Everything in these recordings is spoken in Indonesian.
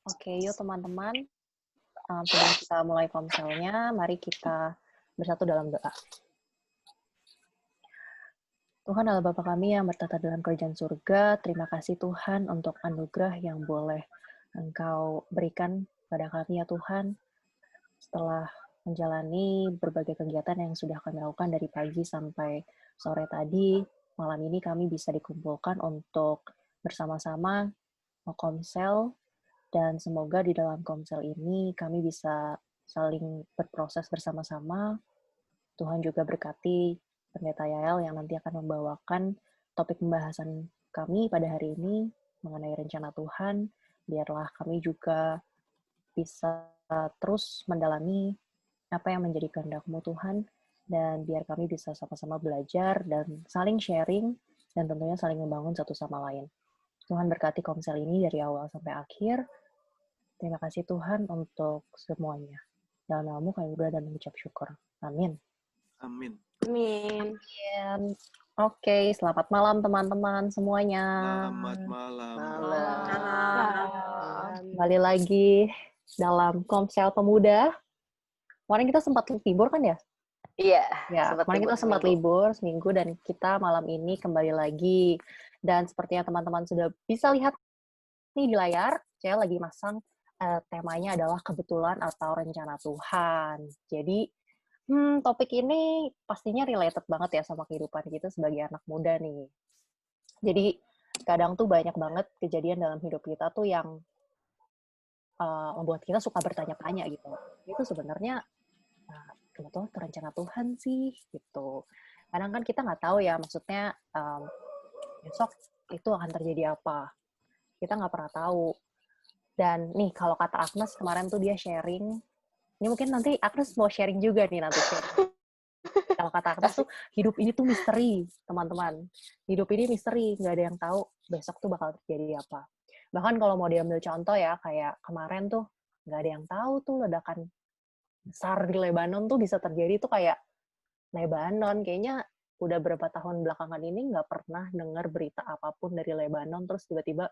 Oke, yuk teman-teman. Sebelum kita mulai komselnya, mari kita bersatu dalam doa. Tuhan adalah Bapa kami yang bertata dalam kerajaan surga. Terima kasih Tuhan untuk anugerah yang boleh Engkau berikan pada kami ya Tuhan. Setelah menjalani berbagai kegiatan yang sudah kami lakukan dari pagi sampai sore tadi, malam ini kami bisa dikumpulkan untuk bersama-sama komsel. Dan semoga di dalam komsel ini kami bisa saling berproses bersama-sama. Tuhan juga berkati Pendeta Yael yang nanti akan membawakan topik pembahasan kami pada hari ini mengenai rencana Tuhan. Biarlah kami juga bisa terus mendalami apa yang menjadi kehendak-Mu Tuhan, dan biar kami bisa sama-sama belajar dan saling sharing, dan tentunya saling membangun satu sama lain. Tuhan berkati komsel ini dari awal sampai akhir. Terima kasih Tuhan untuk semuanya. Dalam nama-Mu kami berdoa dan mengucap syukur. Amin. Amin. Amin. Oke, selamat malam teman-teman semuanya. Selamat malam. Kembali lagi dalam Komsel Pemuda. Kemarin kita sempat libur kan ya? Iya. Ya, kemarin kita sempat libur seminggu dan kita malam ini kembali lagi. Dan seperti yang teman-teman sudah bisa lihat nih di layar, saya lagi masang temanya adalah kebetulan atau rencana Tuhan. Jadi, topik ini pastinya related banget ya sama kehidupan kita sebagai anak muda nih. Jadi, kadang tuh banyak banget kejadian dalam hidup kita tuh yang membuat kita suka bertanya-tanya gitu. Itu sebenarnya kebetulan atau rencana Tuhan sih gitu. Kadang kan kita nggak tahu ya, maksudnya besok itu akan terjadi apa. Kita nggak pernah tahu. Dan nih, kalau kata Agnes kemarin tuh dia sharing, ini mungkin nanti Agnes mau sharing juga nih nanti. Kalau kata Agnes tuh, hidup ini tuh misteri, teman-teman. Hidup ini misteri, nggak ada yang tahu besok tuh bakal terjadi apa. Bahkan kalau mau diambil contoh ya, kayak kemarin tuh, nggak ada yang tahu tuh ledakan besar di Lebanon tuh bisa terjadi tuh kayak Lebanon. Kayaknya udah berapa tahun belakangan ini nggak pernah dengar berita apapun dari Lebanon, terus tiba-tiba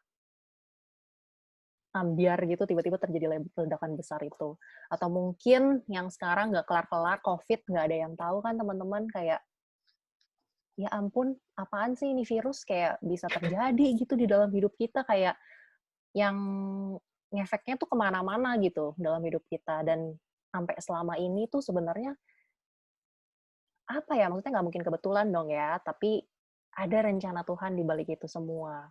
ambiar gitu, tiba-tiba terjadi ledakan besar itu. Atau mungkin yang sekarang nggak kelar-kelar, COVID, nggak ada yang tahu kan teman-teman, kayak ya ampun, apaan sih ini virus kayak bisa terjadi gitu di dalam hidup kita, kayak yang ngefeknya tuh kemana-mana gitu dalam hidup kita. Dan sampai selama ini tuh sebenarnya, apa ya, maksudnya nggak mungkin kebetulan dong ya, tapi ada rencana Tuhan di balik itu semua.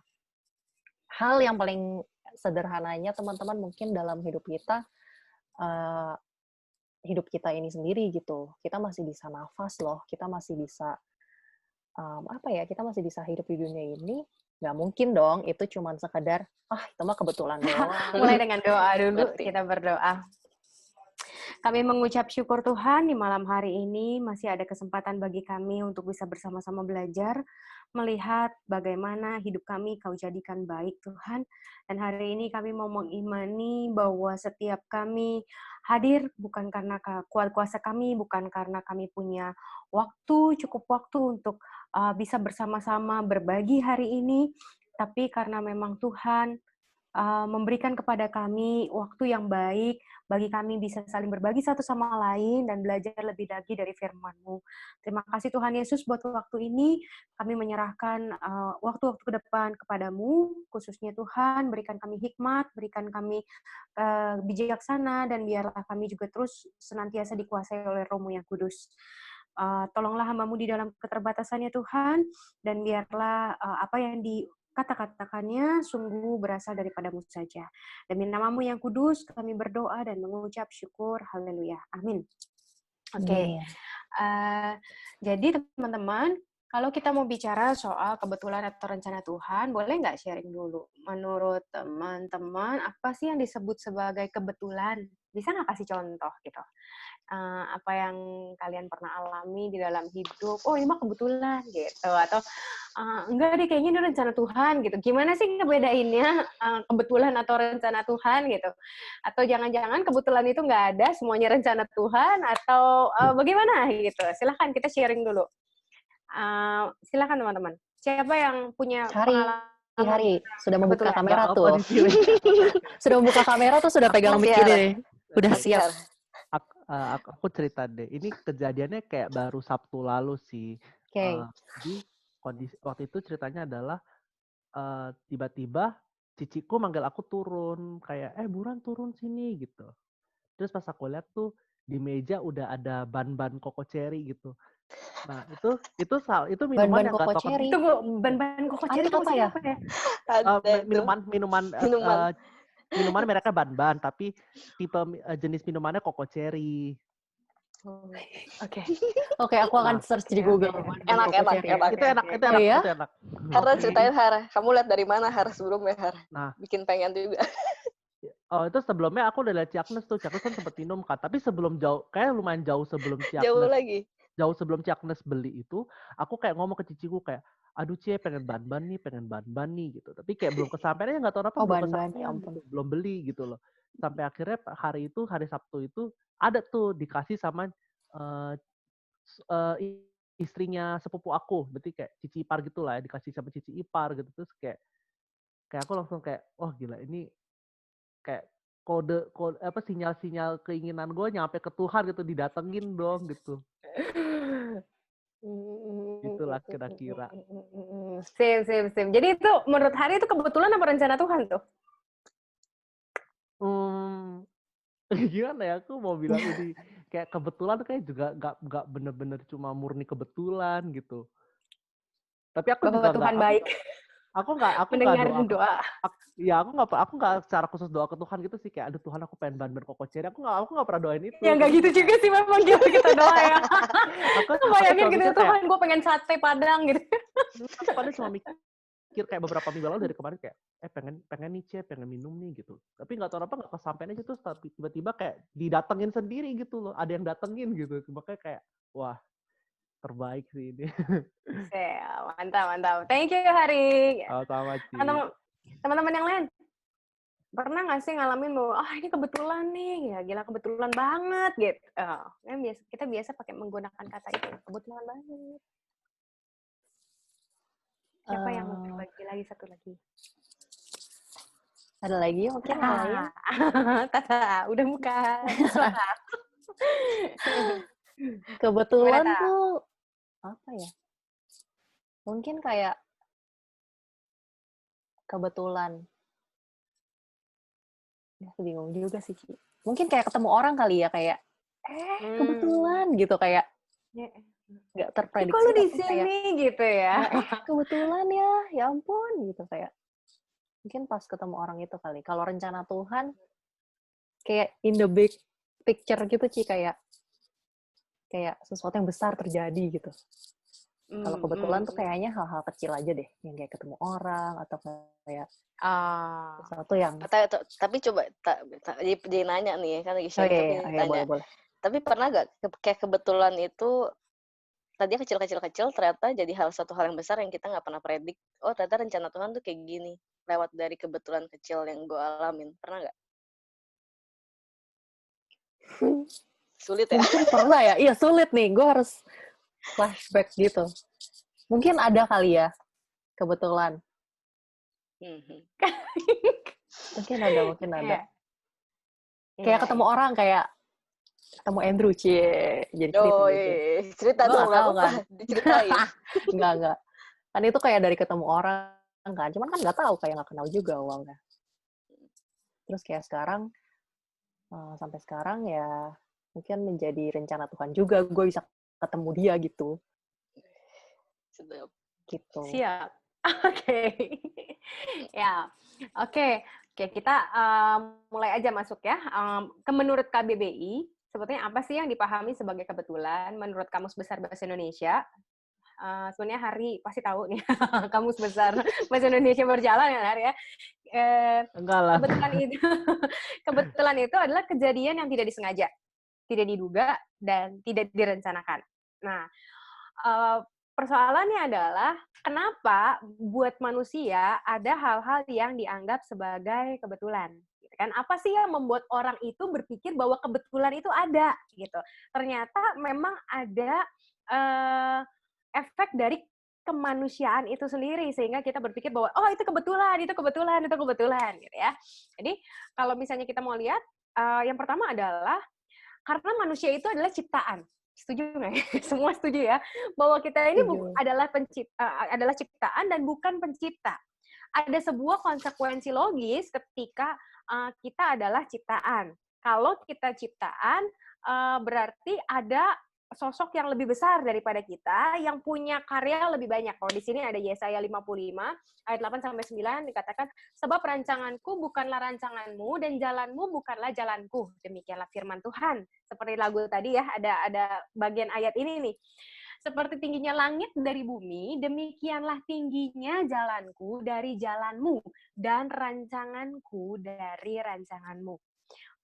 Hal yang paling sederhananya teman-teman mungkin dalam hidup kita, hidup kita ini sendiri gitu. Kita masih bisa nafas loh, kita masih bisa kita masih bisa hidup di dunia ini. Nggak mungkin dong itu cuman sekedar itu mah kebetulan doang. Mulai dengan doa dulu, kita berdoa. Kami mengucap syukur Tuhan di malam hari ini masih ada kesempatan bagi kami untuk bisa bersama-sama belajar, melihat bagaimana hidup kami Kau jadikan baik Tuhan. Dan hari ini kami mau mengimani bahwa setiap kami hadir bukan karena kuat kuasa kami, bukan karena kami punya cukup waktu untuk bisa bersama-sama berbagi hari ini, tapi karena memang Tuhan memberikan kepada kami waktu yang baik, bagi kami bisa saling berbagi satu sama lain dan belajar lebih lagi dari firman-Mu. Terima kasih Tuhan Yesus buat waktu ini, kami menyerahkan waktu-waktu ke depan kepadamu, khususnya Tuhan, berikan kami hikmat, berikan kami bijaksana, dan biarlah kami juga terus senantiasa dikuasai oleh Roh-Mu yang kudus. Tolonglah hamba-Mu di dalam keterbatasannya Tuhan, dan biarlah apa yang kata-katakannya sungguh berasal daripada-Mu saja. Demi nama-Mu yang kudus, kami berdoa dan mengucap syukur. Haleluya. Amin. Oke. Jadi teman-teman, kalau kita mau bicara soal kebetulan atau rencana Tuhan, boleh nggak sharing dulu? Menurut teman-teman, apa sih yang disebut sebagai kebetulan? Bisa nggak kasih contoh gitu? Apa yang kalian pernah alami di dalam hidup? Oh, ini mah kebetulan gitu. Atau enggak deh, kayaknya ini rencana Tuhan gitu. Gimana sih ngebedainnya kebetulan atau rencana Tuhan gitu? Atau jangan-jangan kebetulan itu nggak ada, semuanya rencana Tuhan, atau bagaimana gitu? Silahkan kita sharing dulu. Silahkan teman-teman. Siapa yang punya pengalaman? Hari sudah membuka Kebetulan. kamera Nggak tuh. apa di sini. Sudah membuka kamera tuh sudah pegang mic Siar. ini. Udah Oke. siap. Aku cerita deh. Ini kejadiannya kayak baru Sabtu lalu sih. Oke. Jadi kondisi waktu itu ceritanya adalah tiba-tiba ciciku manggil aku turun, kayak buruan turun sini gitu. Terus pas aku lihat tuh di meja udah ada ban-ban koko cherry gitu. Nah itu minuman Ban-ban yang nggak koko tahu cherry. Tunggu, ban-ban koko cherry Itu apa ya? apa ya? Ada itu. minuman Minuman. minuman mereknya ban-ban tapi tipe jenis minumannya koko cherry. Oke. Oke, aku akan search di Google. Enak, Koko enak, cherry. enak. Itu enak, itu Oh, enak, iya? itu enak. Hara ceritain Hara. Kamu lihat dari mana Hara sebelumnya Hara? Nah, Bikin pengen juga. itu sebelumnya aku udah lihat Ciaknes tuh. Ciaknes kan sempet minum kan. Tapi sebelum jauh, kayak lumayan jauh sebelum Jauh Ciaknes. lagi. Jauh sebelum Ciaknes beli itu, aku kayak ngomong ke ciciku kayak, aduh Cie, pengen ban-ban nih gitu. Tapi kayak belum kesampaian aja, nggak tahu kenapa Oh, belum ban-ban, kesampaian ya ampun. gitu. Belum beli gitu loh. Sampai akhirnya hari Sabtu itu, ada tuh dikasih sama istrinya sepupu aku. Berarti kayak cici ipar gitu lah ya, dikasih sama cici ipar gitu. Terus kayak aku langsung kayak, oh gila ini kayak kode apa sinyal-sinyal keinginan gue nyampe ke Tuhan gitu, didatengin dong gitu. Itulah kira-kira. Sip. Jadi itu menurut Hari itu kebetulan apa rencana Tuhan tuh? Gimana ya, aku mau bilang ini kayak kebetulan kayak juga nggak bener-bener cuma murni kebetulan gitu. Tapi aku Bahwa juga Tuhan baik. aku nggak Mendengar doa. doa. Ya aku nggak secara khusus doa ke Tuhan gitu sih, kayak aduh Tuhan aku pengen ban-ban koko cherry. Aku nggak pernah doain itu. Ya nggak gitu juga sih memang kita doa ya. Aku Bayangin gitu mikir Tuhan, gue pengen sate Padang gitu. Aku pada cuma mikir kayak beberapa minggu lalu dari kemarin kayak pengen nih Cie, pengen minum nih gitu. Tapi nggak tahu apa nggak kesampaian aja tuh, tapi tiba-tiba kayak didatengin sendiri gitu loh. Ada yang datengin gitu. Makanya kayak wah terbaik sih ini. Mantap. Thank you Hari. Sama Ci. Teman-teman yang lain, pernah nggak sih ngalamin bahwa ini kebetulan nih, ya gila kebetulan banget gitu. Kita biasa pakai menggunakan kata itu, kebetulan banget. Siapa yang mau berbagi lagi satu lagi? Ada lagi mungkin yang lain? Tata, udah buka. Kebetulan tuh apa ya? Mungkin kayak kebetulan. Ya, bingung juga sih, Ci. Mungkin kayak ketemu orang kali ya, kayak kebetulan gitu, kayak nggak terprediksi. Kok lu di sini kayak, gitu ya? Kebetulan ya ampun gitu, kayak mungkin pas ketemu orang itu kali. Kalau rencana Tuhan kayak in the big picture gitu, Ci, kayak sesuatu yang besar terjadi gitu. Kalau kebetulan tuh kayaknya hal-hal kecil aja deh, yang kayak ketemu orang atau kayak sesuatu yang. Tapi coba jadi nanya nih, kan lagi sharing tapi nanya. Boleh. Tapi pernah gak kayak kebetulan itu tadinya kecil-kecil ternyata jadi satu hal yang besar yang kita nggak pernah predik. Oh ternyata rencana Tuhan tuh kayak gini lewat dari kebetulan kecil yang gue alamin. Pernah nggak? Sulit ya? Mungkin pernah ya. Iya sulit nih. Gue harus flashback gitu. Mungkin ada kali ya kebetulan. Mungkin ada. Kayak ketemu orang, kayak ketemu Andrew, Cie. Jadi cerita dong, nggak apa-apa. Diceritain. Enggak. Kan itu kayak dari ketemu orang kan. Cuman kan nggak tahu, kayak nggak kenal juga awalnya. Terus kayak sekarang, sampai sekarang ya mungkin menjadi rencana Tuhan juga. Gue bisa ketemu dia gitu. Sedap. Gitu. Siap. Oke. Ya. Oke, kita mulai aja masuk ya. Menurut KBBI, sebetulnya apa sih yang dipahami sebagai kebetulan menurut Kamus Besar Bahasa Indonesia? Sebenarnya Hari pasti tahu nih. Kamus Besar Bahasa Indonesia berjalan ya Hari ya. Enggak lah. Kebetulan itu adalah kejadian yang tidak disengaja, tidak diduga, dan tidak direncanakan. Nah, persoalannya adalah kenapa buat manusia ada hal-hal yang dianggap sebagai kebetulan, gitu kan? Apa sih yang membuat orang itu berpikir bahwa kebetulan itu ada, gitu? Ternyata memang ada efek dari kemanusiaan itu sendiri, sehingga kita berpikir bahwa oh itu kebetulan gitu ya. Jadi kalau misalnya kita mau lihat, yang pertama adalah karena manusia itu adalah ciptaan. Setuju nggak ya? Semua setuju ya, bahwa kita ini adalah ciptaan dan bukan pencipta. Ada sebuah konsekuensi logis ketika kita adalah ciptaan. Kalau kita ciptaan, berarti ada sosok yang lebih besar daripada kita, yang punya karya lebih banyak. Kalau di sini ada Yesaya 55, ayat 8-9, dikatakan, sebab rancanganku bukanlah rancanganmu, dan jalanmu bukanlah jalanku. Demikianlah firman Tuhan. Seperti lagu tadi ya, ada bagian ayat ini nih. Seperti tingginya langit dari bumi, demikianlah tingginya jalanku dari jalanmu, dan rancanganku dari rancanganmu.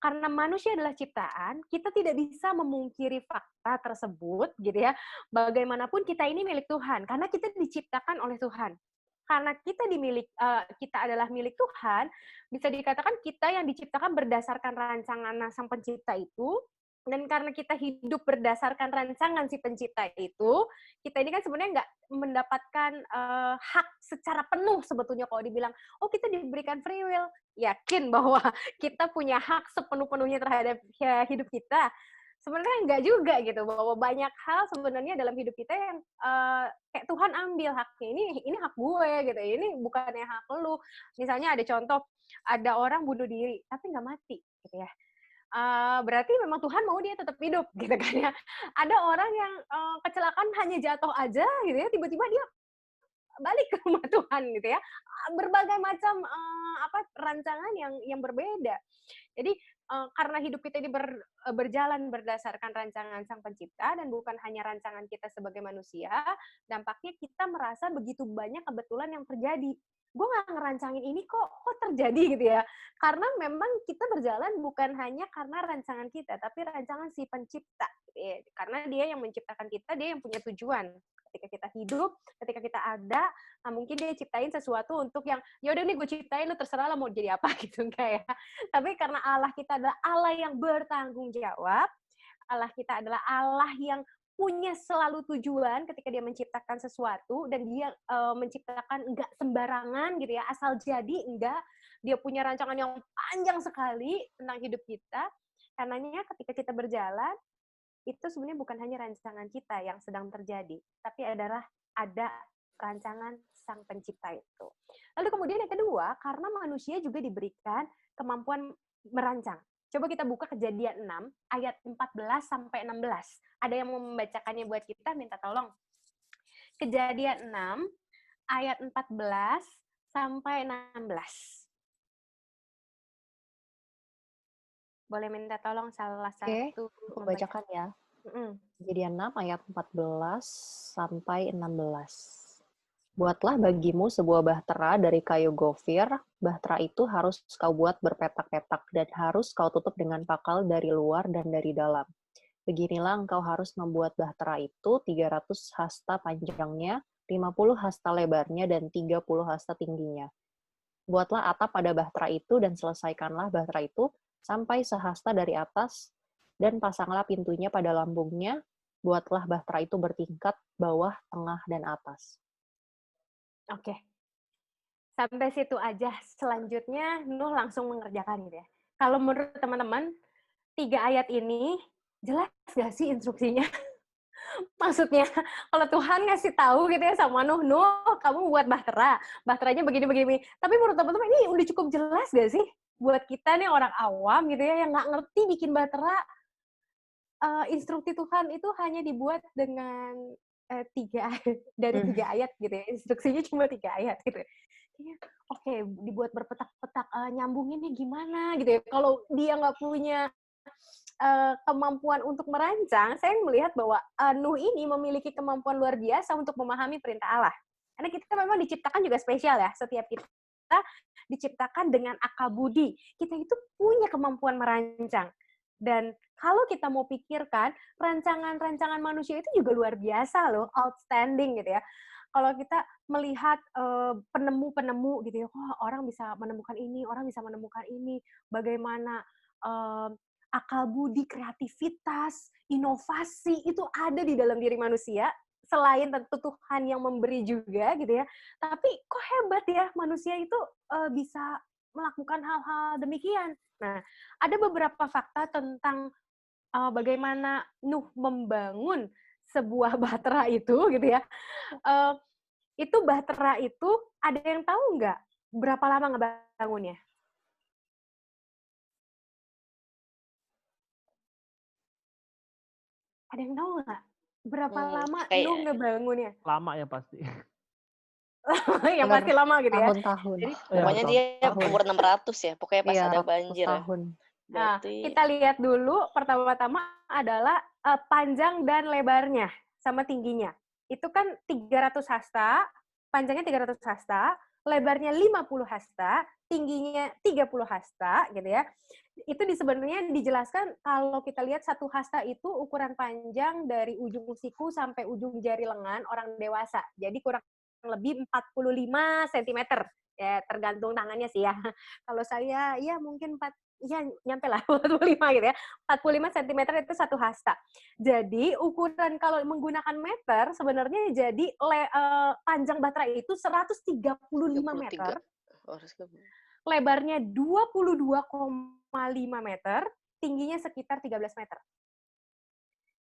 Karena manusia adalah ciptaan, kita tidak bisa memungkiri fakta tersebut, gitu ya. Bagaimanapun kita ini milik Tuhan, karena kita diciptakan oleh Tuhan. Karena kita adalah milik Tuhan, bisa dikatakan kita yang diciptakan berdasarkan rancangan Sang Pencipta itu. Dan karena kita hidup berdasarkan rancangan si pencipta itu, kita ini kan sebenarnya nggak mendapatkan hak secara penuh sebetulnya. Kalau dibilang, oh kita diberikan free will, yakin bahwa kita punya hak sepenuh-penuhnya terhadap hidup kita. Sebenarnya nggak juga gitu, bahwa banyak hal sebenarnya dalam hidup kita yang kayak Tuhan ambil haknya, ini hak gue gitu, ini bukannya hak lu. Misalnya ada contoh, ada orang bunuh diri, tapi nggak mati gitu ya. Berarti memang Tuhan mau dia tetap hidup gitu kan ya. Ada orang yang kecelakaan hanya jatuh aja gitu ya, tiba-tiba dia balik ke rumah Tuhan gitu ya. Berbagai macam rancangan yang berbeda. Jadi karena hidup kita ini berjalan berdasarkan rancangan Sang Pencipta dan bukan hanya rancangan kita sebagai manusia, dampaknya kita merasa begitu banyak kebetulan yang terjadi. Gue nggak ngerancangin ini kok terjadi gitu ya. Karena memang kita berjalan bukan hanya karena rancangan kita, tapi rancangan si pencipta. Gitu ya. Karena dia yang menciptakan kita, dia yang punya tujuan. Ketika kita hidup, ketika kita ada, nah mungkin dia ciptain sesuatu untuk yang, yaudah nih gue ciptain, lu terserah lah mau jadi apa gitu, enggak ya. Tapi karena Allah kita adalah Allah yang bertanggung jawab, Allah kita adalah Allah yang punya selalu tujuan ketika dia menciptakan sesuatu, dan dia menciptakan enggak sembarangan gitu ya, asal jadi enggak, dia punya rancangan yang panjang sekali tentang hidup kita. Karenanya ketika kita berjalan, itu sebenarnya bukan hanya rancangan kita yang sedang terjadi, tapi ada rancangan Sang Pencipta itu. Lalu kemudian yang kedua, karena manusia juga diberikan kemampuan merancang. Coba kita buka Kejadian 6, ayat 14-16. Ada yang mau membacakannya buat kita? Minta tolong. Kejadian 6, ayat 14-16. Boleh minta tolong salah satu. Oke, aku bacakan ya. Kejadian 6, ayat 14-16. Buatlah bagimu sebuah bahtera dari kayu gofir. Bahtera itu harus kau buat berpetak-petak dan harus kau tutup dengan pakal dari luar dan dari dalam. Beginilah engkau harus membuat bahtera itu 300 hasta panjangnya, 50 hasta lebarnya, dan 30 hasta tingginya. Buatlah atap pada bahtera itu dan selesaikanlah bahtera itu sampai sehasta dari atas, dan pasanglah pintunya pada lambungnya. Buatlah bahtera itu bertingkat, bawah, tengah, dan atas. Oke. Sampai situ aja. Selanjutnya, Nuh langsung mengerjakan gitu ya. Kalau menurut teman-teman, 3 ayat ini, jelas gak sih instruksinya? Maksudnya, kalau Tuhan ngasih tahu gitu ya sama Nuh, kamu buat bahtera. Bahteranya begini-begini. Tapi menurut teman-teman, ini udah cukup jelas gak sih? Buat kita nih orang awam gitu ya, yang nggak ngerti bikin bahtera, instruksi Tuhan itu hanya dibuat dengan 3 ayat gitu ya. Instruksinya cuma 3 ayat gitu. Oke, dibuat berpetak-petak, nyambunginnya gimana gitu ya. Kalau dia nggak punya kemampuan untuk merancang, saya melihat bahwa Nuh ini memiliki kemampuan luar biasa untuk memahami perintah Allah. Karena kita memang diciptakan juga spesial ya. Setiap kita diciptakan dengan akal budi. Kita itu punya kemampuan merancang. Dan kalau kita mau pikirkan, rancangan-rancangan manusia itu juga luar biasa loh, outstanding gitu ya. Kalau kita melihat penemu-penemu gitu ya, orang bisa menemukan ini, orang bisa menemukan ini, bagaimana akal budi, kreativitas, inovasi itu ada di dalam diri manusia, selain tentu Tuhan yang memberi juga gitu ya, tapi kok hebat ya manusia itu bisa melakukan hal-hal demikian. Nah, ada beberapa fakta tentang bagaimana Nuh membangun sebuah bahtera itu gitu ya. Itu bahtera itu ada yang tahu nggak berapa lama ngebangunnya? Ada yang tahu nggak berapa lama Nuh ngebangunnya? Lama ya pasti. Yang pasti lama gitu ya. Tahun-tahun. Jadi, pokoknya dia umur 600 ya, pokoknya pas ada banjir ya. Nah, kita lihat dulu pertama-tama adalah panjang dan lebarnya sama tingginya. Itu kan 300 hasta, panjangnya 300 hasta, lebarnya 50 hasta, tingginya 30 hasta gitu ya. Itu sebenarnya dijelaskan kalau kita lihat satu hasta itu ukuran panjang dari ujung siku sampai ujung jari lengan orang dewasa. Jadi kurang lebih 45 cm. Ya, tergantung tangannya sih ya. Kalau saya ya mungkin nyampe lah 45 gitu ya. 45 cm itu satu hasta. Jadi ukuran kalau menggunakan meter sebenarnya jadi panjang bahtera itu 135 meter. Lebarnya 22,5 meter, tingginya sekitar 13 meter.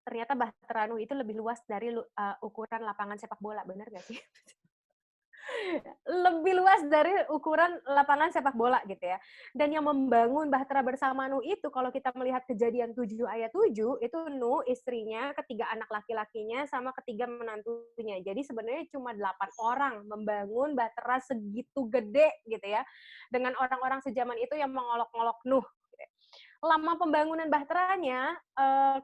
Ternyata bahtera Nuh itu lebih luas dari ukuran lapangan sepak bola, benar nggak sih? Lebih luas dari ukuran lapangan sepak bola gitu ya. Dan yang membangun bahtera bersama Nuh itu kalau kita melihat Kejadian 7 ayat 7 itu Nuh, istrinya, ketiga anak laki-lakinya sama ketiga menantunya. Jadi sebenarnya cuma 8 orang membangun bahtera segitu gede gitu ya. Dengan orang-orang sejaman itu yang mengolok-olok Nuh. Lama pembangunan bahteranya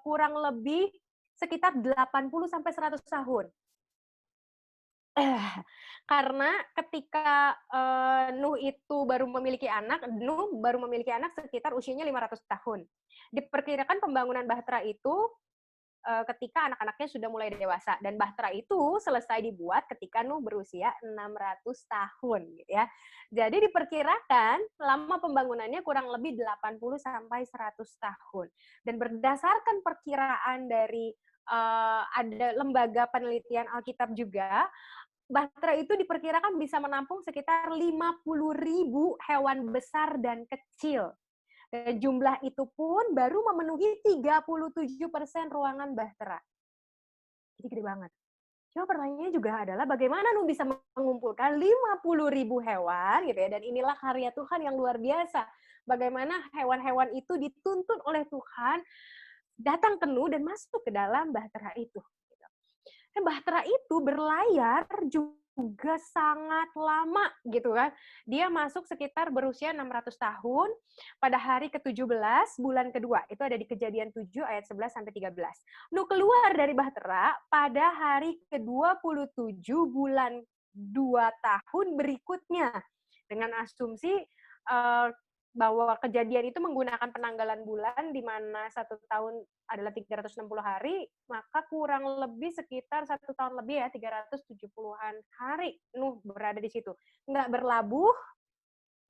kurang lebih sekitar 80 sampai 100 tahun. Karena ketika Nuh itu baru memiliki anak sekitar usianya 500 tahun. Diperkirakan pembangunan bahtera itu ketika anak-anaknya sudah mulai dewasa. Dan bahtera itu selesai dibuat ketika Nuh berusia 600 tahun. Gitu ya. Jadi diperkirakan lama pembangunannya kurang lebih 80 sampai 100 tahun. Dan berdasarkan perkiraan dari ada lembaga penelitian Alkitab juga, bahtera itu diperkirakan bisa menampung sekitar 50.000 hewan besar dan kecil. Dan jumlah itu pun baru memenuhi 37% ruangan bahtera. Jadi gede banget. Cuma pertanyaannya juga adalah bagaimana Nuh bisa mengumpulkan 50.000 hewan gitu ya. Dan inilah karya Tuhan yang luar biasa. Bagaimana hewan-hewan itu dituntun oleh Tuhan datang ke Nuh dan masuk ke dalam bahtera itu. Bahtera itu berlayar juga sangat lama gitu kan. Dia masuk sekitar berusia 600 tahun pada hari ke-17 bulan kedua. Itu ada di Kejadian 7 ayat 11 sampai 13. Nuh keluar dari bahtera pada hari ke-27 bulan 2 tahun berikutnya. Dengan asumsi bahwa kejadian itu menggunakan penanggalan bulan di mana 1 tahun adalah 360 hari, maka kurang lebih sekitar 1 tahun lebih ya, 370-an hari Nuh berada di situ. Nggak berlabuh,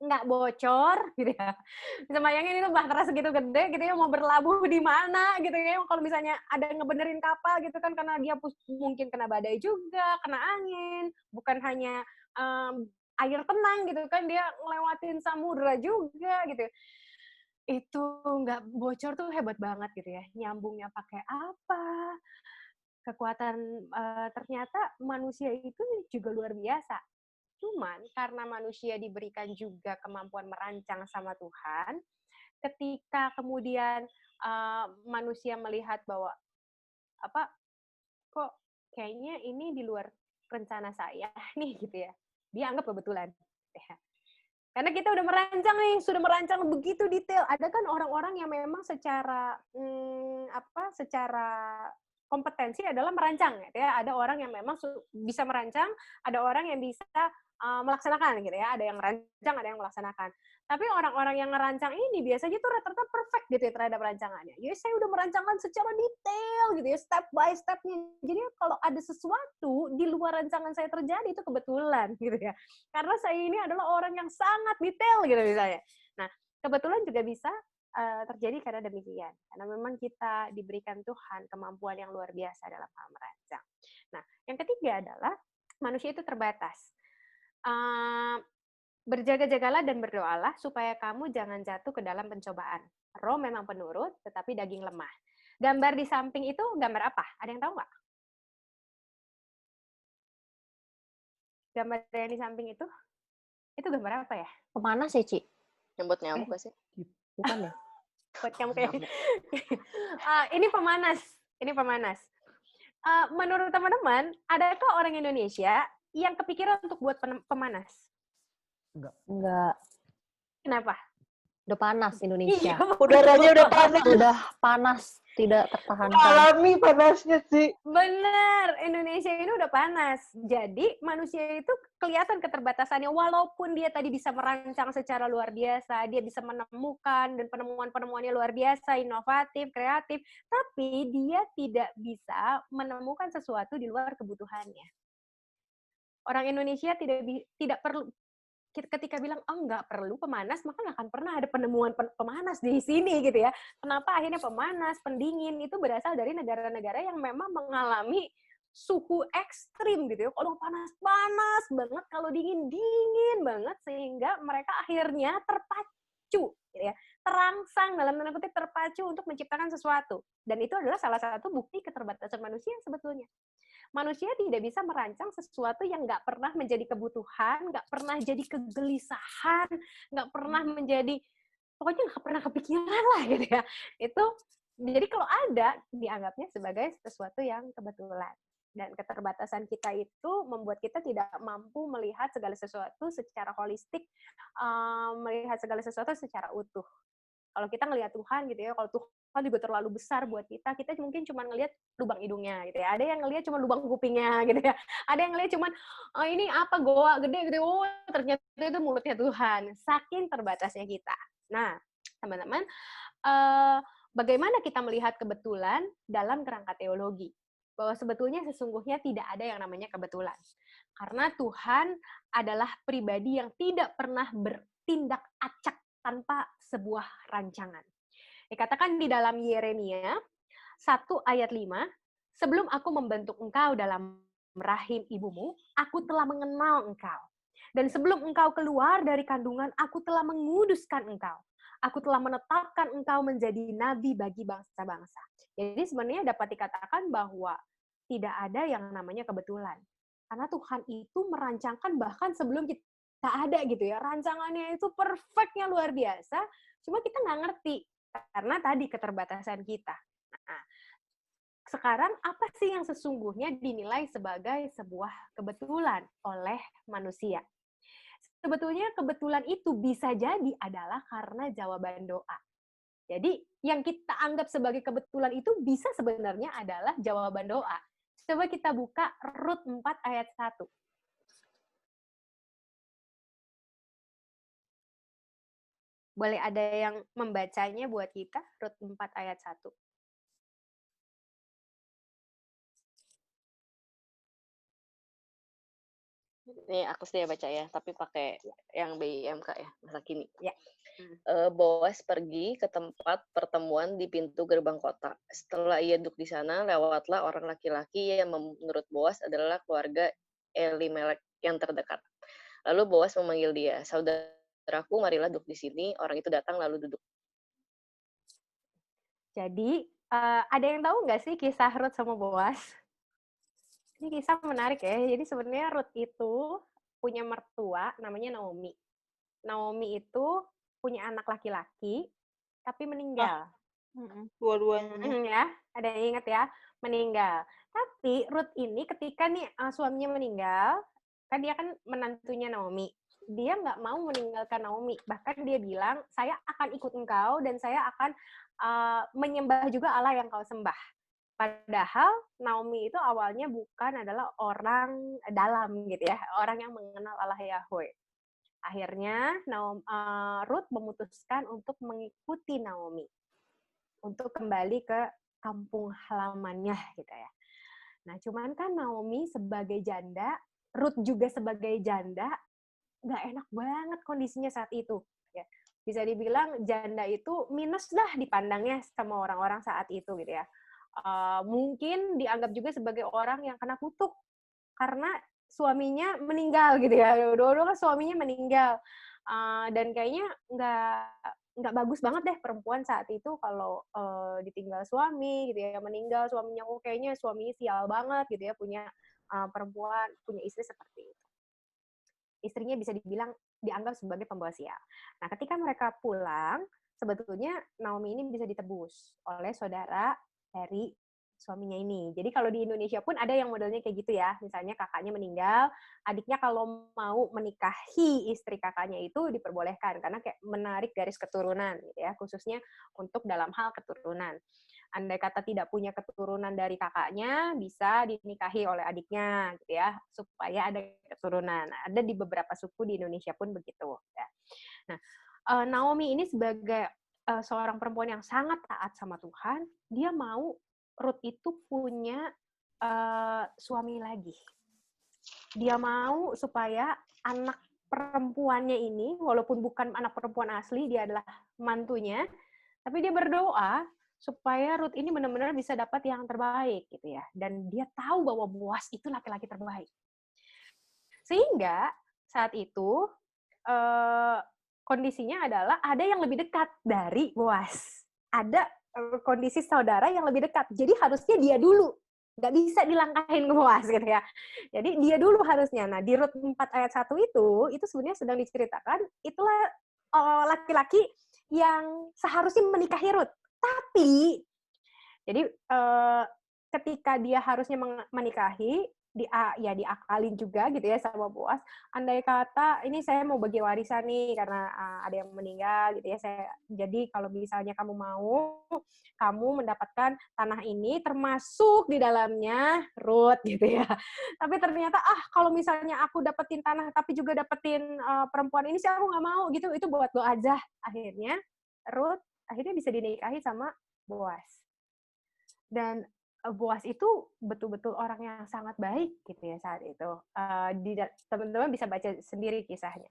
nggak bocor, gitu ya. Bisa bayangin itu bahtera segitu gede, gitu ya, mau berlabuh di mana, gitu ya. Kalau misalnya ada yang ngebenerin kapal, gitu kan, karena dia mungkin kena badai juga, kena angin, bukan hanya air tenang gitu kan, dia ngelewatin samudra juga gitu. Itu nggak bocor tuh hebat banget gitu ya. Nyambungnya pakai apa? Kekuatan ternyata manusia itu juga luar biasa. Cuman karena manusia diberikan juga kemampuan merancang sama Tuhan, ketika kemudian manusia melihat bahwa kok kayaknya ini di luar rencana saya nih gitu ya. Dia anggap kebetulan. Ya. Karena kita udah merancang nih, sudah merancang begitu detail. Ada kan orang-orang yang memang secara secara kompetensi adalah merancang, gitu ya. Ada orang yang memang bisa merancang, ada orang yang bisa melaksanakan, gitu ya. Ada yang merancang, ada yang melaksanakan. Tapi orang-orang yang ngerancang ini biasanya tuh rata-rata perfect gitu ya terhadap rancangannya. Ya saya udah merancangkan secara detail gitu ya, step by step-nya. Jadi kalau ada sesuatu di luar rancangan saya terjadi itu kebetulan gitu ya. Karena saya ini adalah orang yang sangat detail gitu misalnya. Nah, kebetulan juga bisa terjadi karena demikian. Karena memang kita diberikan Tuhan kemampuan yang luar biasa dalam hal merancang. Nah, yang ketiga adalah manusia itu terbatas. Berjaga-jagalah dan berdoalah supaya kamu jangan jatuh ke dalam pencobaan. Roh memang penurut, tetapi daging lemah. Gambar di samping itu gambar apa? Ada yang tahu nggak? Gambar yang di samping itu gambar apa ya? Pemanas ya, Ci? Yang buat nyamuk gak sih? Bukan ya? Buat kamu kayak ini pemanas. Ini pemanas. Menurut teman-teman, adakah orang Indonesia yang kepikiran untuk buat pemanas? Enggak. Kenapa? Udah panas Indonesia. Udaranya udah panas. Udah panas, tidak tertahankan. Alami panasnya sih. Bener, Indonesia ini udah panas. Jadi manusia itu kelihatan keterbatasannya. Walaupun dia tadi bisa merancang secara luar biasa, dia bisa menemukan dan penemuan-penemuannya luar biasa, inovatif, kreatif, tapi dia tidak bisa menemukan sesuatu di luar kebutuhannya. Orang Indonesia tidak perlu, ketika bilang nggak perlu pemanas, maka nggak akan pernah ada penemuan pemanas di sini gitu ya. Kenapa akhirnya pemanas, pendingin itu berasal dari negara-negara yang memang mengalami suhu ekstrim gitu ya. Kalau panas banget, kalau dingin banget, sehingga mereka akhirnya terpacu gitu ya. Terangsang dalam tanda kutip, terpacu untuk menciptakan sesuatu. Dan itu adalah salah satu bukti keterbatasan manusia sebetulnya. Manusia tidak bisa merancang sesuatu yang nggak pernah menjadi kebutuhan, nggak pernah jadi kegelisahan, nggak pernah menjadi, pokoknya nggak pernah kepikiran lah gitu ya. Itu, jadi kalau ada, dianggapnya sebagai sesuatu yang kebetulan. Dan keterbatasan kita itu membuat kita tidak mampu melihat segala sesuatu secara holistik, melihat segala sesuatu secara utuh. Kalau kita ngelihat Tuhan gitu ya, kalau Tuhan juga terlalu besar buat kita mungkin cuma ngelihat lubang hidungnya gitu ya. Ada yang ngelihat cuma lubang kupingnya gitu ya. Ada yang ngelihat cuma ini apa goa gede gitu. Oh, ternyata itu mulutnya Tuhan. Saking terbatasnya kita. Nah, teman-teman, bagaimana kita melihat kebetulan dalam kerangka teologi? Bahwa sebetulnya sesungguhnya tidak ada yang namanya kebetulan. Karena Tuhan adalah pribadi yang tidak pernah bertindak acak tanpa sebuah rancangan. Dikatakan di dalam Yeremia 1 ayat 5, sebelum aku membentuk engkau dalam rahim ibumu, aku telah mengenal engkau. Dan sebelum engkau keluar dari kandungan, aku telah menguduskan engkau. Aku telah menetapkan engkau menjadi nabi bagi bangsa-bangsa. Jadi sebenarnya dapat dikatakan bahwa tidak ada yang namanya kebetulan. Karena Tuhan itu merancangkan bahkan sebelum kita ada gitu ya. Rancangannya itu perfectnya luar biasa, cuma kita nggak ngerti. Karena tadi keterbatasan kita. Nah, sekarang apa sih yang sesungguhnya dinilai sebagai sebuah kebetulan oleh manusia? Sebetulnya kebetulan itu bisa jadi adalah karena jawaban doa. Jadi yang kita anggap sebagai kebetulan itu bisa sebenarnya adalah jawaban doa. Coba kita buka Rut 4 ayat 1. Boleh ada yang membacanya buat kita? Rut 4 ayat 1. Ini aku sedia baca ya, tapi pakai yang BIMK ya, masa kini. Ya. Boas pergi ke tempat pertemuan di pintu gerbang kota. Setelah ia duduk di sana, lewatlah orang laki-laki yang menurut Boas adalah keluarga Elimelek yang terdekat. Lalu Boas memanggil dia, saudaraku, marilah duduk di sini. Orang itu datang lalu duduk. Jadi, ada yang tahu nggak sih kisah Rut sama Boas? Ini kisah menarik ya. Jadi sebenarnya Rut itu punya mertua namanya Naomi. Naomi itu punya anak laki-laki, tapi meninggal. Dua-duanya. Ya, ada yang ingat ya? Meninggal. Tapi Rut ini ketika nih suaminya meninggal, kan dia kan menantunya Naomi. Dia nggak mau meninggalkan Naomi. Bahkan dia bilang, saya akan ikut engkau dan saya akan menyembah juga Allah yang kau sembah. Padahal Naomi itu awalnya bukan adalah orang dalam gitu ya, orang yang mengenal Allah Yahweh. Akhirnya Rut memutuskan untuk mengikuti Naomi untuk kembali ke kampung halamannya gitu ya. Nah, cuman kan Naomi sebagai janda, Rut juga sebagai janda, nggak enak banget kondisinya saat itu. Ya. bisa dibilang janda itu minus dah dipandangnya sama orang-orang saat itu gitu ya. Mungkin dianggap juga sebagai orang yang kena kutuk karena suaminya meninggal gitu ya. Dua-dua kan suaminya meninggal. Dan kayaknya nggak bagus banget deh perempuan saat itu kalau ditinggal suami gitu ya, meninggal suaminya, kayaknya suaminya sial banget gitu ya, punya perempuan, punya istri seperti itu. Istrinya bisa dianggap sebagai pembawa sial. Nah, ketika mereka pulang, sebetulnya Naomi ini bisa ditebus oleh saudara dari suaminya ini. Jadi kalau di Indonesia pun ada yang modelnya kayak gitu ya. Misalnya kakaknya meninggal, adiknya kalau mau menikahi istri kakaknya itu diperbolehkan karena kayak menarik garis keturunan gitu ya, khususnya untuk dalam hal keturunan. Andai kata tidak punya keturunan dari kakaknya, bisa dinikahi oleh adiknya, gitu ya, supaya ada keturunan. Ada di beberapa suku di Indonesia pun begitu. Ya. Nah, Naomi ini sebagai seorang perempuan yang sangat taat sama Tuhan, dia mau Ruth itu punya suami lagi. Dia mau supaya anak perempuannya ini, walaupun bukan anak perempuan asli, dia adalah mantunya, tapi dia berdoa supaya Ruth ini benar-benar bisa dapat yang terbaik gitu ya. Dan dia tahu bahwa Boaz itu laki-laki terbaik. Sehingga saat itu kondisinya adalah ada yang lebih dekat dari Boaz. Ada kondisi saudara yang lebih dekat. Jadi harusnya dia dulu. Nggak bisa dilangkahin ke Boaz gitu ya. Jadi dia dulu harusnya. Nah, di Rut 4 ayat 1 itu sebenarnya sedang diceritakan, itulah laki-laki yang seharusnya menikahi Rut. Tapi, jadi ketika dia harusnya menikahi, diakalin juga gitu ya sama Boaz. Andai kata ini saya mau bagi warisan nih karena ada yang meninggal gitu ya. Jadi kalau misalnya kamu mau, kamu mendapatkan tanah ini termasuk di dalamnya Ruth gitu ya. Tapi ternyata kalau misalnya aku dapetin tanah tapi juga dapetin perempuan ini sih aku nggak mau gitu. Itu buat lo aja. Akhirnya Ruth akhirnya bisa dinikahi sama Boaz. Dan Boaz itu betul-betul orang yang sangat baik gitu ya saat itu. Teman-teman bisa baca sendiri kisahnya.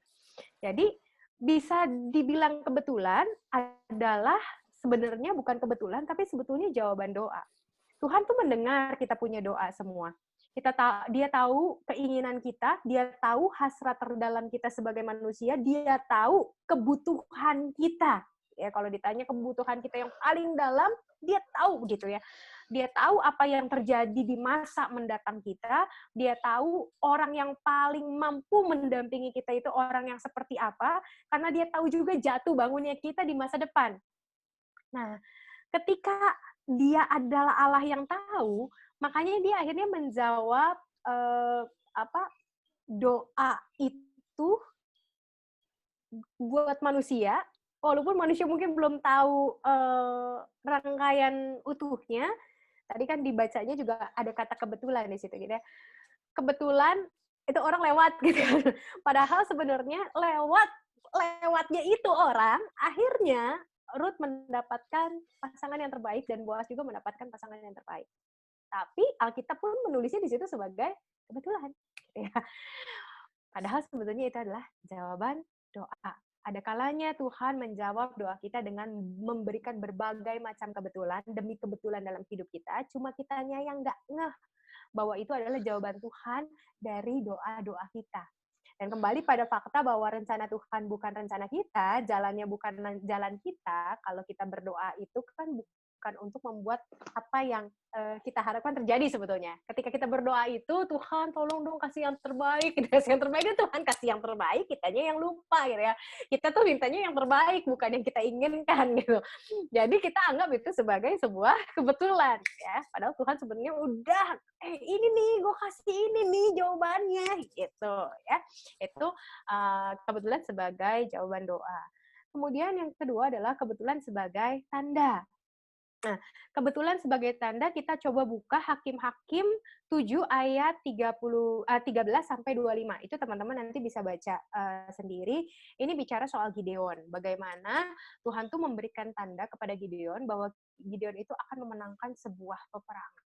Jadi bisa dibilang kebetulan adalah sebenarnya bukan kebetulan, tapi sebetulnya jawaban doa. Tuhan tuh mendengar kita punya doa semua. Dia tahu keinginan kita, dia tahu hasrat terdalam kita sebagai manusia, dia tahu kebutuhan kita. Ya, kalau ditanya kebutuhan kita yang paling dalam, dia tahu gitu ya. Dia tahu apa yang terjadi di masa mendatang kita, dia tahu orang yang paling mampu mendampingi kita itu orang yang seperti apa, karena dia tahu juga jatuh bangunnya kita di masa depan. Nah, ketika dia adalah Allah yang tahu, makanya dia akhirnya menjawab doa itu buat manusia, walaupun manusia mungkin belum tahu rangkaian utuhnya. Tadi kan dibacanya juga ada kata kebetulan di situ gitu ya. Kebetulan itu orang lewat gitu. Padahal sebenarnya lewatnya itu orang, akhirnya Ruth mendapatkan pasangan yang terbaik dan Boaz juga mendapatkan pasangan yang terbaik. Tapi Alkitab pun menulisnya di situ sebagai kebetulan. Ya. Padahal sebetulnya itu adalah jawaban doa. Ada kalanya Tuhan menjawab doa kita dengan memberikan berbagai macam kebetulan, demi kebetulan dalam hidup kita, cuma kitanya yang nggak ngeh bahwa itu adalah jawaban Tuhan dari doa-doa kita. Dan kembali pada fakta bahwa rencana Tuhan bukan rencana kita, jalannya bukan jalan kita, kalau kita berdoa itu kan bukan untuk membuat apa yang kita harapkan terjadi sebetulnya. Ketika kita berdoa itu, Tuhan tolong dong kasih yang terbaik. Kita kasih yang terbaik, Tuhan kasih yang terbaik, kitanya yang lupa gitu ya. Kita tuh mintanya yang terbaik, bukan yang kita inginkan gitu. Jadi kita anggap itu sebagai sebuah kebetulan ya. Padahal Tuhan sebenarnya udah, ini nih, gue kasih ini nih jawabannya gitu ya. Itu kebetulan sebagai jawaban doa. Kemudian yang kedua adalah kebetulan sebagai tanda. Nah, kebetulan sebagai tanda kita coba buka Hakim-Hakim 7 ayat 13 sampai 25. Itu teman-teman nanti bisa baca sendiri. Ini bicara soal Gideon. Bagaimana Tuhan tuh memberikan tanda kepada Gideon bahwa Gideon itu akan memenangkan sebuah peperangan.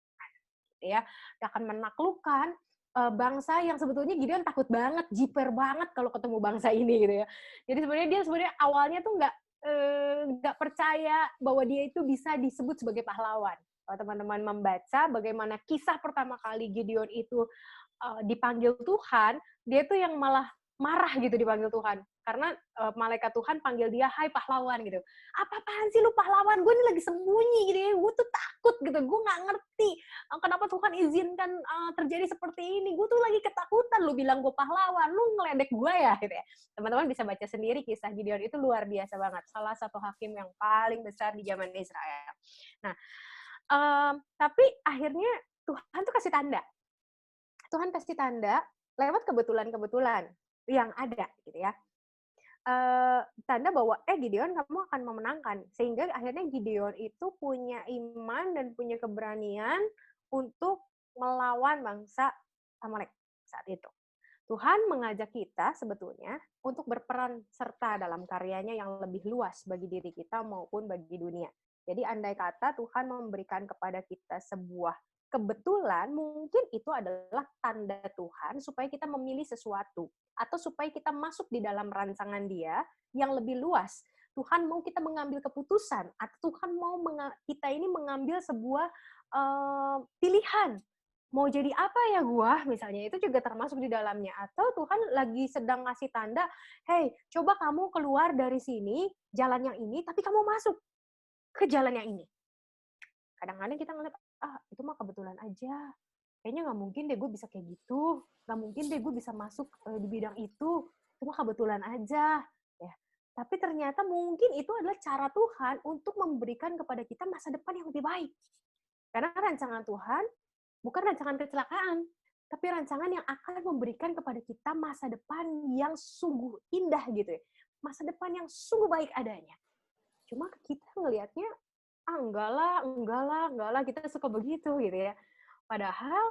Gitu ya. Dia akan menaklukkan bangsa yang sebetulnya Gideon takut banget, jiper banget kalau ketemu bangsa ini gitu ya. Jadi dia sebenarnya awalnya tuh nggak percaya bahwa dia itu bisa disebut sebagai pahlawan. Kalau teman-teman membaca bagaimana kisah pertama kali Gideon itu dipanggil Tuhan, dia tuh yang malah marah gitu dipanggil Tuhan. Karena malaikat Tuhan panggil dia, hai pahlawan gitu. Apa-apaan sih lu pahlawan? Gue ini lagi sembunyi gitu ya. Gue tuh takut gitu. Gue nggak ngerti kenapa Tuhan izinkan terjadi seperti ini. Gue tuh lagi ketakutan. Lu bilang gue pahlawan. Lu ngeledek gue ya gitu ya. Teman-teman bisa baca sendiri kisah Gideon itu luar biasa banget. Salah satu hakim yang paling besar di zaman Israel. Nah, tapi akhirnya Tuhan tuh kasih tanda. Tuhan kasih tanda lewat kebetulan-kebetulan yang ada gitu ya. Tanda bahwa Gideon kamu akan memenangkan, sehingga akhirnya Gideon itu punya iman dan punya keberanian untuk melawan bangsa Amalek saat itu. Tuhan mengajak kita sebetulnya untuk berperan serta dalam karyanya yang lebih luas bagi diri kita maupun bagi dunia. Jadi andai kata Tuhan memberikan kepada kita sebuah kebetulan, mungkin itu adalah tanda Tuhan supaya kita memilih sesuatu atau supaya kita masuk di dalam rancangan Dia yang lebih luas. Tuhan mau kita mengambil keputusan atau Tuhan mau kita ini mengambil sebuah pilihan. Mau jadi apa ya gua misalnya, itu juga termasuk di dalamnya. Atau Tuhan lagi sedang ngasih tanda, hey, coba kamu keluar dari sini, jalan yang ini, tapi kamu masuk ke jalan yang ini. Kadang-kadang kita ngeliat, itu mah kebetulan aja. Kayaknya nggak mungkin deh gue bisa kayak gitu. Nggak mungkin deh gue bisa masuk di bidang itu. Itu mah kebetulan aja. Ya. Tapi ternyata mungkin itu adalah cara Tuhan untuk memberikan kepada kita masa depan yang lebih baik. Karena rancangan Tuhan bukan rancangan kecelakaan, tapi rancangan yang akan memberikan kepada kita masa depan yang sungguh indah gitu ya. Masa depan yang sungguh baik adanya. Cuma kita ngelihatnya, enggak lah, kita suka begitu gitu ya. Padahal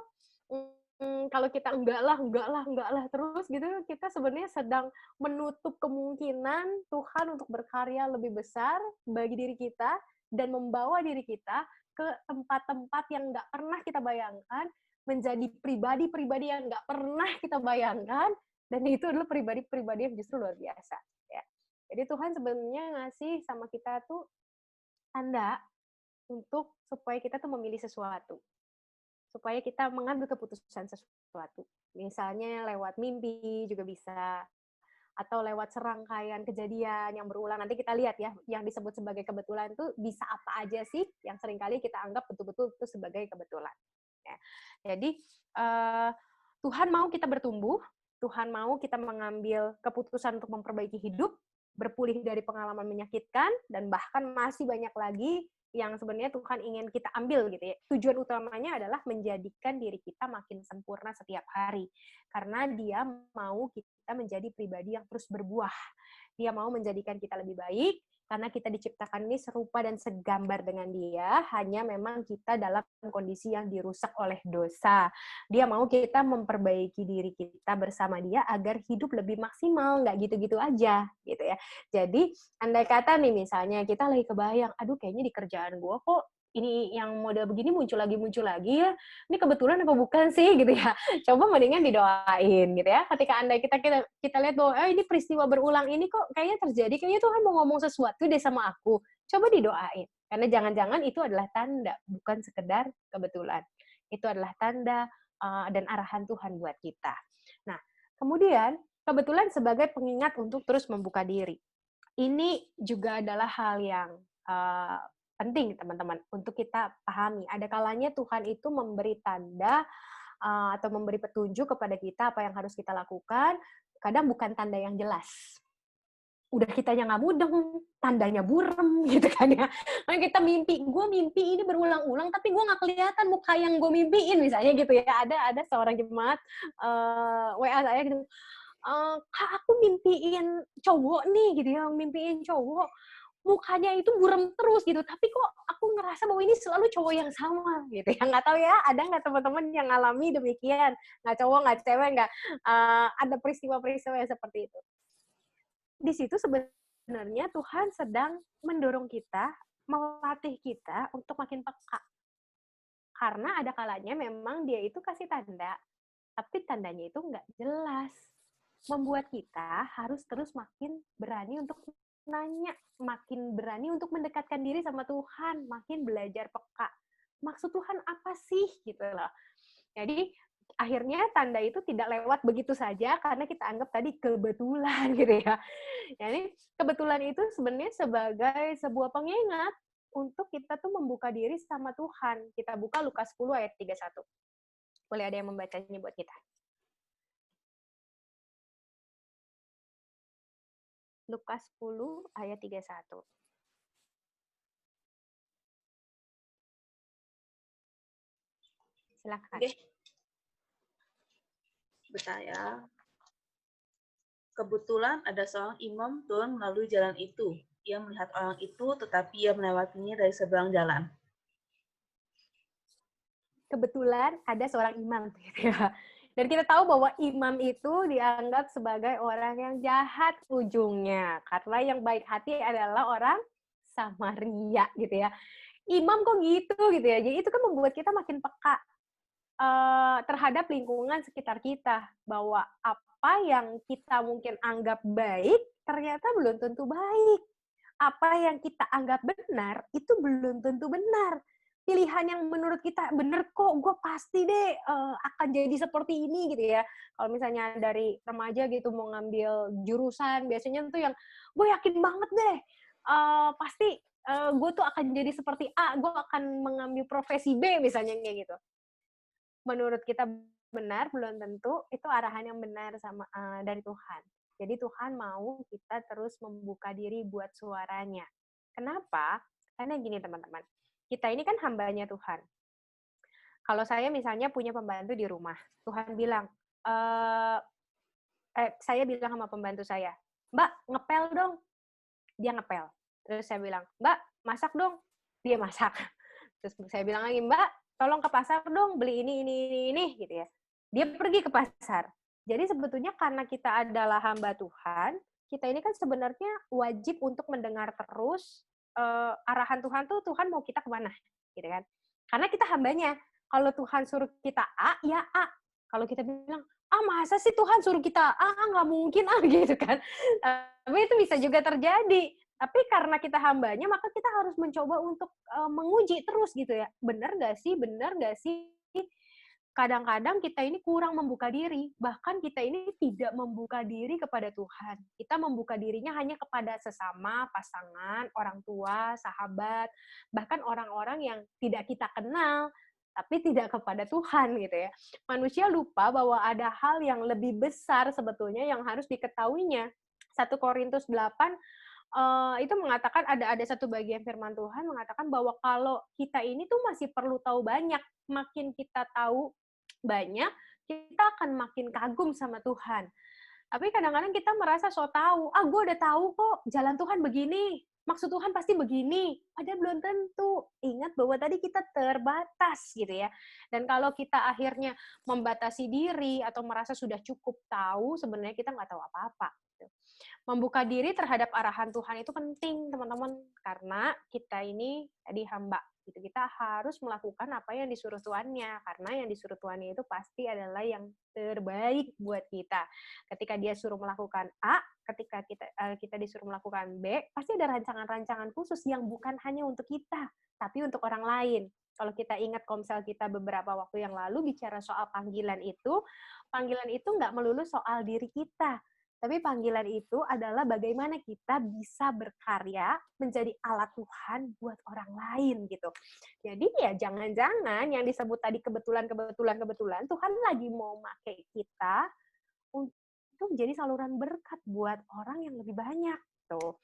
kalau kita enggak lah terus gitu, kita sebenarnya sedang menutup kemungkinan Tuhan untuk berkarya lebih besar bagi diri kita dan membawa diri kita ke tempat-tempat yang nggak pernah kita bayangkan, menjadi pribadi-pribadi yang nggak pernah kita bayangkan, dan itu adalah pribadi-pribadi yang justru luar biasa. Ya. Jadi Tuhan sebenarnya ngasih sama kita tuh tanda untuk supaya kita tuh memilih sesuatu. Supaya kita mengambil keputusan sesuatu. Misalnya lewat mimpi juga bisa. Atau lewat serangkaian kejadian yang berulang. Nanti kita lihat ya, yang disebut sebagai kebetulan itu bisa apa aja sih yang seringkali kita anggap betul-betul itu sebagai kebetulan. Ya. Jadi, Tuhan mau kita bertumbuh, Tuhan mau kita mengambil keputusan untuk memperbaiki hidup, berpulih dari pengalaman menyakitkan, dan bahkan masih banyak lagi yang sebenarnya Tuhan ingin kita ambil gitu ya. Tujuan utamanya adalah menjadikan diri kita makin sempurna setiap hari. Karena Dia mau kita menjadi pribadi yang terus berbuah. Dia mau menjadikan kita lebih baik, karena kita diciptakan ini serupa dan segambar dengan Dia, hanya memang kita dalam kondisi yang dirusak oleh dosa. Dia mau kita memperbaiki diri kita bersama Dia agar hidup lebih maksimal, nggak gitu-gitu aja, gitu ya. Jadi, andai kata nih misalnya kita lagi kebayang, aduh kayaknya di kerjaan gue kok ini yang model begini muncul lagi ya, ini kebetulan apa bukan sih gitu ya. Coba mendingan didoain gitu ya. Ketika andai kita lihat bahwa ini peristiwa berulang ini kok kayaknya terjadi, kayaknya Tuhan mau ngomong sesuatu deh sama aku. Coba didoain. Karena jangan-jangan itu adalah tanda, bukan sekedar kebetulan. Itu adalah tanda dan arahan Tuhan buat kita. Nah, kemudian kebetulan sebagai pengingat untuk terus membuka diri. Ini juga adalah hal yang penting teman-teman untuk kita pahami. Ada kalanya Tuhan itu memberi tanda atau memberi petunjuk kepada kita apa yang harus kita lakukan. Kadang bukan tanda yang jelas. Udah kitanya nggak mudeng, tandanya burem gitu kan ya. Makanya kita gue mimpi ini berulang-ulang, tapi gue nggak kelihatan muka yang gue mimpiin misalnya gitu ya. Ada seorang jemaat WA saya gitu, Kak aku mimpiin cowok nih gitu ya, mimpiin cowok. Mukanya itu buram terus gitu, tapi kok aku ngerasa bahwa ini selalu cowok yang sama gitu ya. Nggak tahu ya, ada nggak teman-teman yang ngalami demikian? Nggak cowok, nggak cewek, nggak ada peristiwa-peristiwa yang seperti itu. Di situ sebenarnya Tuhan sedang mendorong kita, melatih kita untuk makin peka. Karena ada kalanya memang Dia itu kasih tanda, tapi tandanya itu nggak jelas. Membuat kita harus terus makin berani untuk nanya, makin berani untuk mendekatkan diri sama Tuhan, makin belajar peka. Maksud Tuhan apa sih gitu loh. Jadi akhirnya tanda itu tidak lewat begitu saja karena kita anggap tadi kebetulan gitu ya. Jadi kebetulan itu sebenarnya sebagai sebuah pengingat untuk kita tuh membuka diri sama Tuhan. Kita buka Lukas 10 ayat 31. Boleh ada yang membacanya buat kita? Lukas 10 ayat 31. Silakan. Oke. Bertanya, kebetulan ada seorang imam turun melalui jalan itu. Ia melihat orang itu, tetapi ia melewatinya dari seberang jalan. Kebetulan ada seorang imam, gitu ya. Dan kita tahu bahwa imam itu dianggap sebagai orang yang jahat ujungnya. Karena yang baik hati adalah orang Samaria, gitu ya. Imam kok gitu ya. Jadi itu kan membuat kita makin peka terhadap lingkungan sekitar kita. Bahwa apa yang kita mungkin anggap baik, ternyata belum tentu baik. Apa yang kita anggap benar, itu belum tentu benar. Pilihan yang menurut kita bener kok, gue pasti deh akan jadi seperti ini gitu ya. Kalau misalnya dari remaja gitu mau ngambil jurusan, biasanya tuh yang gue yakin banget deh pasti gue tuh akan jadi seperti A, gue akan mengambil profesi B misalnya kayak gitu. Menurut kita benar, belum tentu itu arahan yang benar sama dari Tuhan. Jadi Tuhan mau kita terus membuka diri buat suaranya. Kenapa? Karena gini teman-teman. Kita ini kan hambanya Tuhan. Kalau saya misalnya punya pembantu di rumah, Tuhan bilang, saya bilang sama pembantu saya, Mbak, ngepel dong. Dia ngepel. Terus saya bilang, Mbak, masak dong. Dia masak. Terus saya bilang lagi, Mbak, tolong ke pasar dong, beli ini, gitu ya. Dia pergi ke pasar. Jadi sebetulnya karena kita adalah hamba Tuhan, kita ini kan sebenarnya wajib untuk mendengar terus arahan Tuhan tuh, Tuhan mau kita kemana, gitu kan? Karena kita hambanya. Kalau Tuhan suruh kita A, ya A. Kalau kita bilang, masa sih Tuhan suruh kita A, nggak mungkin gitu kan? Tapi itu bisa juga terjadi. Tapi karena kita hambanya, maka kita harus mencoba untuk menguji terus gitu ya. Benar nggak sih? Kadang-kadang kita ini kurang membuka diri, bahkan kita ini tidak membuka diri kepada Tuhan. Kita membuka dirinya hanya kepada sesama, pasangan, orang tua, sahabat, bahkan orang-orang yang tidak kita kenal, tapi tidak kepada Tuhan gitu ya. Manusia lupa bahwa ada hal yang lebih besar sebetulnya yang harus diketahuinya. 1 Korintus 8 itu mengatakan ada satu bagian firman Tuhan mengatakan bahwa kalau kita ini tuh masih perlu tahu banyak, makin kita tahu banyak, kita akan makin kagum sama Tuhan. Tapi kadang-kadang kita merasa so tahu, gue udah tahu kok jalan Tuhan begini, maksud Tuhan pasti begini. Padahal belum tentu. Ingat bahwa tadi kita terbatas gitu ya. Dan kalau kita akhirnya membatasi diri atau merasa sudah cukup tahu, sebenarnya kita nggak tahu apa-apa. Membuka diri terhadap arahan Tuhan itu penting, teman-teman. Karena kita ini tadi hamba. Gitu. Kita harus melakukan apa yang disuruh Tuhannya. Karena yang disuruh Tuhannya itu pasti adalah yang terbaik buat kita. Ketika dia suruh melakukan A, ketika kita disuruh melakukan B, pasti ada rancangan-rancangan khusus yang bukan hanya untuk kita, tapi untuk orang lain. Kalau kita ingat komsel kita beberapa waktu yang lalu bicara soal panggilan itu nggak melulu soal diri kita. Tapi panggilan itu adalah bagaimana kita bisa berkarya menjadi alat Tuhan buat orang lain gitu. Jadi ya jangan-jangan yang disebut tadi kebetulan Tuhan lagi mau pakai kita untuk jadi saluran berkat buat orang yang lebih banyak tuh.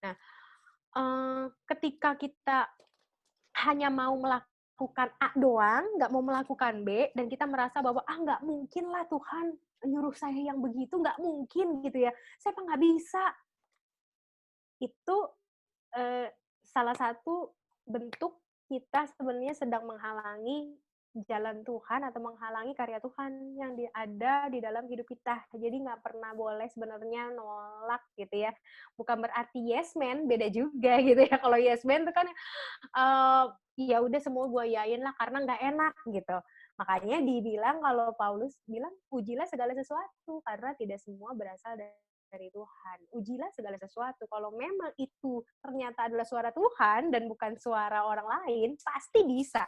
Nah, ketika kita hanya mau melakukan A doang, nggak mau melakukan B, dan kita merasa bahwa nggak mungkin lah Tuhan nyuruh saya yang begitu, nggak mungkin gitu ya, saya nggak bisa. Itu salah satu bentuk kita sebenarnya sedang menghalangi jalan Tuhan atau menghalangi karya Tuhan yang ada di dalam hidup kita. Jadi nggak pernah boleh sebenarnya nolak gitu ya. Bukan berarti yes man, beda juga gitu ya. Kalau yes man itu kan ya udah semua gue yain lah karena nggak enak gitu. Makanya dibilang kalau Paulus bilang, ujilah segala sesuatu, karena tidak semua berasal dari Tuhan. Ujilah segala sesuatu. Kalau memang itu ternyata adalah suara Tuhan dan bukan suara orang lain, pasti bisa.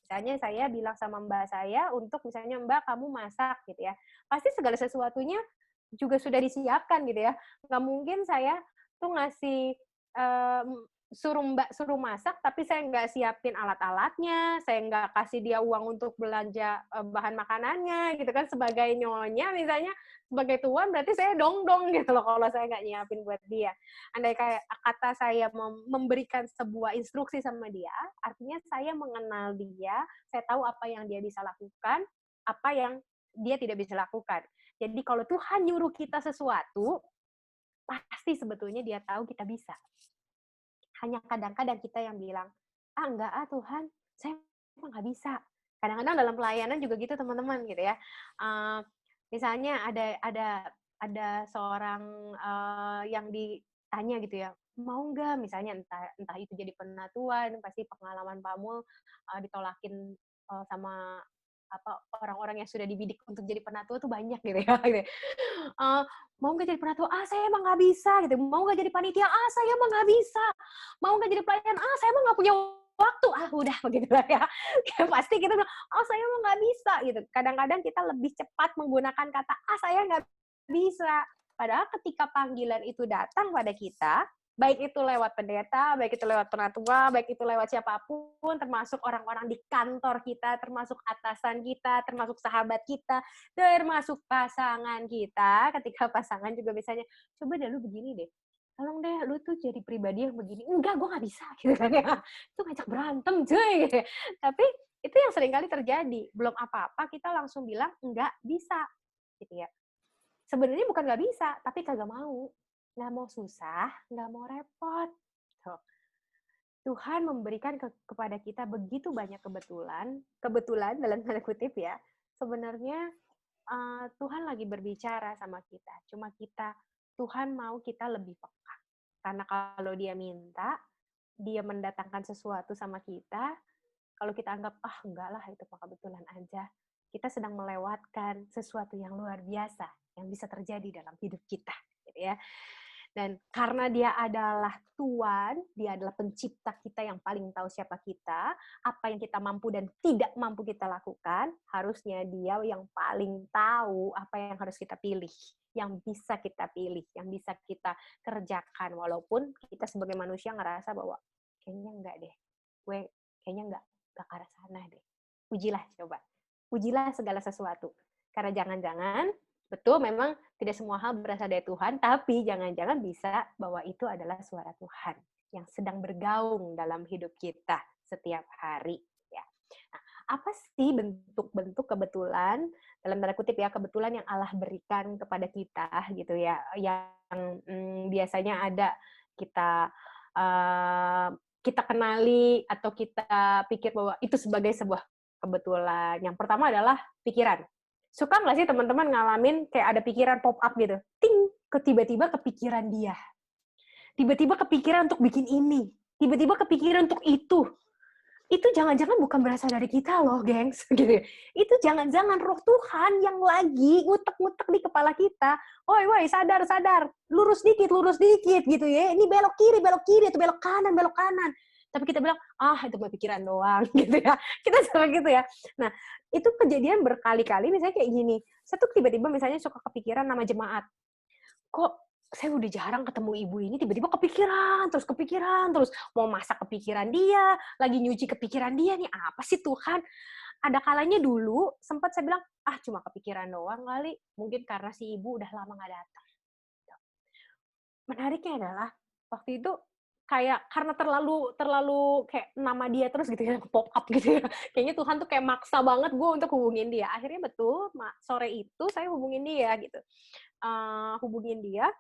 Misalnya saya bilang sama mbak saya untuk misalnya mbak kamu masak gitu ya. Pasti segala sesuatunya juga sudah disiapkan gitu ya. Nggak mungkin saya tuh ngasih suruh masak tapi saya nggak siapin alat-alatnya, saya nggak kasih dia uang untuk belanja bahan makanannya gitu kan, sebagai nyonya misalnya, sebagai tuan berarti saya dong gitu loh kalau saya nggak nyiapin buat dia. Andai kayak kata saya memberikan sebuah instruksi sama dia, artinya saya mengenal dia, saya tahu apa yang dia bisa lakukan, apa yang dia tidak bisa lakukan. Jadi kalau Tuhan nyuruh kita sesuatu, pasti sebetulnya dia tahu kita bisa. Hanya kadang-kadang kita yang bilang, enggak Tuhan, saya emang nggak bisa. Kadang-kadang dalam pelayanan juga gitu teman-teman gitu ya. Misalnya ada seorang yang ditanya gitu ya, mau nggak misalnya entah itu jadi penatuan, pasti pengalaman Pak Mul ditolakin sama orang-orang yang sudah dibidik untuk jadi penatua tuh banyak gitu ya. Mau nggak jadi penatua? Saya emang nggak bisa gitu. Mau nggak jadi panitia? Saya emang nggak bisa. Mau nggak jadi pelayan? Saya emang nggak punya waktu. Udah begitulah ya. Pasti kita bilang, saya emang nggak bisa gitu. Kadang-kadang kita lebih cepat menggunakan kata, saya nggak bisa. Padahal ketika panggilan itu datang pada kita, baik itu lewat pendeta, baik itu lewat penatua, baik itu lewat siapapun, termasuk orang-orang di kantor kita, termasuk atasan kita, termasuk sahabat kita, termasuk pasangan kita, ketika pasangan juga biasanya, coba deh lu begini deh, tolong deh lu tuh jadi pribadi yang begini, enggak gue nggak bisa, gitu kan ya, itu ngajak berantem cuy, tapi itu yang seringkali terjadi, belum apa-apa kita langsung bilang enggak bisa, gitu ya. Sebenarnya bukan nggak bisa, tapi kagak mau. Nggak mau susah, nggak mau repot. Tuhan memberikan kepada kita begitu banyak kebetulan dalam tanda kutip ya, sebenarnya Tuhan lagi berbicara sama kita. Cuma Tuhan mau kita lebih peka. Karena kalau dia minta, dia mendatangkan sesuatu sama kita, kalau kita anggap, enggak lah, itu kebetulan aja. Kita sedang melewatkan sesuatu yang luar biasa yang bisa terjadi dalam hidup kita. Gitu ya. Dan karena dia adalah Tuhan, dia adalah pencipta kita yang paling tahu siapa kita, apa yang kita mampu dan tidak mampu kita lakukan, harusnya dia yang paling tahu apa yang harus kita pilih, yang bisa kita pilih, yang bisa kita kerjakan, walaupun kita sebagai manusia ngerasa bahwa kayaknya enggak deh, gue kayaknya enggak ke arah sana deh. Ujilah coba. Ujilah segala sesuatu. Karena jangan-jangan betul, memang tidak semua hal berasal dari Tuhan, tapi jangan-jangan bisa bahwa itu adalah suara Tuhan yang sedang bergaung dalam hidup kita setiap hari. Ya. Nah, apa sih bentuk-bentuk kebetulan, dalam tanda kutip ya, kebetulan yang Allah berikan kepada kita, gitu ya, yang biasanya ada kita kenali atau kita pikir bahwa itu sebagai sebuah kebetulan. Yang pertama adalah pikiran. Suka nggak sih teman-teman ngalamin kayak ada pikiran pop up gitu? Ting, tiba-tiba kepikiran dia. Tiba-tiba kepikiran untuk bikin ini. Tiba-tiba kepikiran untuk itu. Itu jangan-jangan bukan berasal dari kita loh, gengs. Gitu. Itu jangan-jangan roh Tuhan yang lagi ngutek-ngutek di kepala kita. Woi, sadar. Lurus dikit gitu ya. Ini belok kiri, itu belok kanan. Tapi kita bilang, itu cuma pikiran doang, gitu ya. Kita selalu gitu ya. Nah, itu kejadian berkali-kali, misalnya kayak gini. Saya tuh tiba-tiba misalnya suka kepikiran nama jemaat. Kok saya udah jarang ketemu ibu ini, tiba-tiba kepikiran terus. Mau masak kepikiran dia, lagi nyuci kepikiran dia, nih apa sih Tuhan? Ada kalanya dulu, sempat saya bilang, cuma kepikiran doang kali. Mungkin karena si ibu udah lama nggak datang. Menariknya adalah, waktu itu, kayak karena terlalu kayak nama dia terus gitu ya, pop up gitu ya. Kayaknya Tuhan tuh kayak maksa banget gue untuk hubungin dia. Akhirnya betul, sore itu saya hubungin dia gitu. Hubungin dia,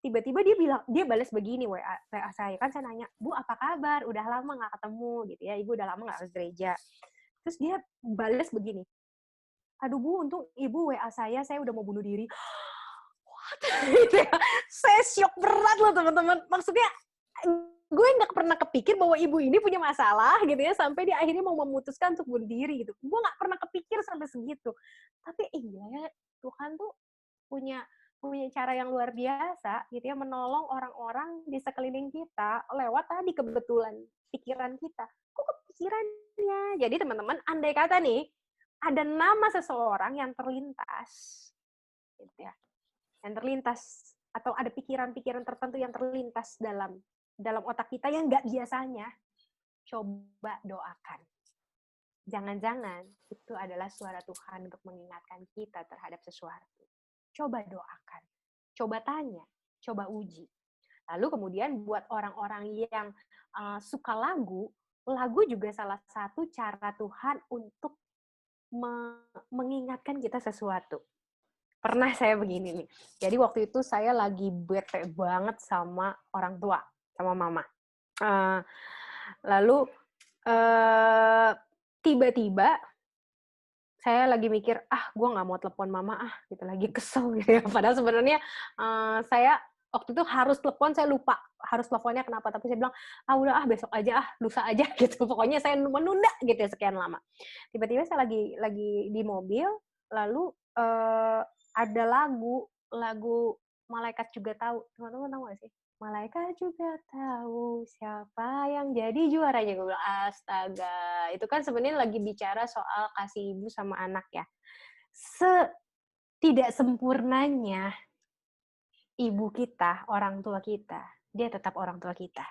tiba-tiba dia balas begini WA saya. Kan saya nanya, "Bu, apa kabar? Udah lama nggak ketemu," gitu ya. Ibu udah lama nggak ke gereja. Terus dia balas begini, "Aduh Bu, untung Ibu WA saya udah mau bunuh diri." What? Gitu ya. Saya syok berat loh teman-teman. Maksudnya gue nggak pernah kepikir bahwa ibu ini punya masalah gitu ya, sampai dia akhirnya mau memutuskan untuk bunuh diri gitu. Gue nggak pernah kepikir sampai segitu. Tapi iya ya, Tuhan tuh punya punya cara yang luar biasa gitu ya, menolong orang-orang di sekeliling kita lewat tadi kebetulan pikiran kita. Kok kepikirannya? Jadi teman-teman, andai kata nih ada nama seseorang yang terlintas, gitu ya, yang terlintas atau ada pikiran-pikiran tertentu yang terlintas dalam otak kita yang nggak biasanya, coba doakan. Jangan-jangan itu adalah suara Tuhan untuk mengingatkan kita terhadap sesuatu. Coba doakan, coba tanya, coba uji. Lalu kemudian buat orang-orang yang suka lagu juga salah satu cara Tuhan untuk mengingatkan kita sesuatu. Pernah saya begini nih. Jadi waktu itu saya lagi bete banget sama orang tua, sama mama. Lalu tiba-tiba saya lagi mikir, gue nggak mau telepon mama, gitu, lagi kesel gitu ya. Padahal sebenarnya saya waktu itu harus telepon, saya lupa harus teleponnya kenapa, tapi saya bilang, udah besok aja, lusa aja gitu. Pokoknya saya menunda gitu ya sekian lama. Tiba-tiba saya lagi di mobil, lalu ada lagu Malaikat Juga Tahu. Teman-teman tahu nggak sih? Malaikat juga tahu siapa yang jadi juaranya. Gue bilang, astaga. Itu kan sebenarnya lagi bicara soal kasih ibu sama anak ya. Tidak sempurnanya ibu kita, orang tua kita, dia tetap orang tua kita.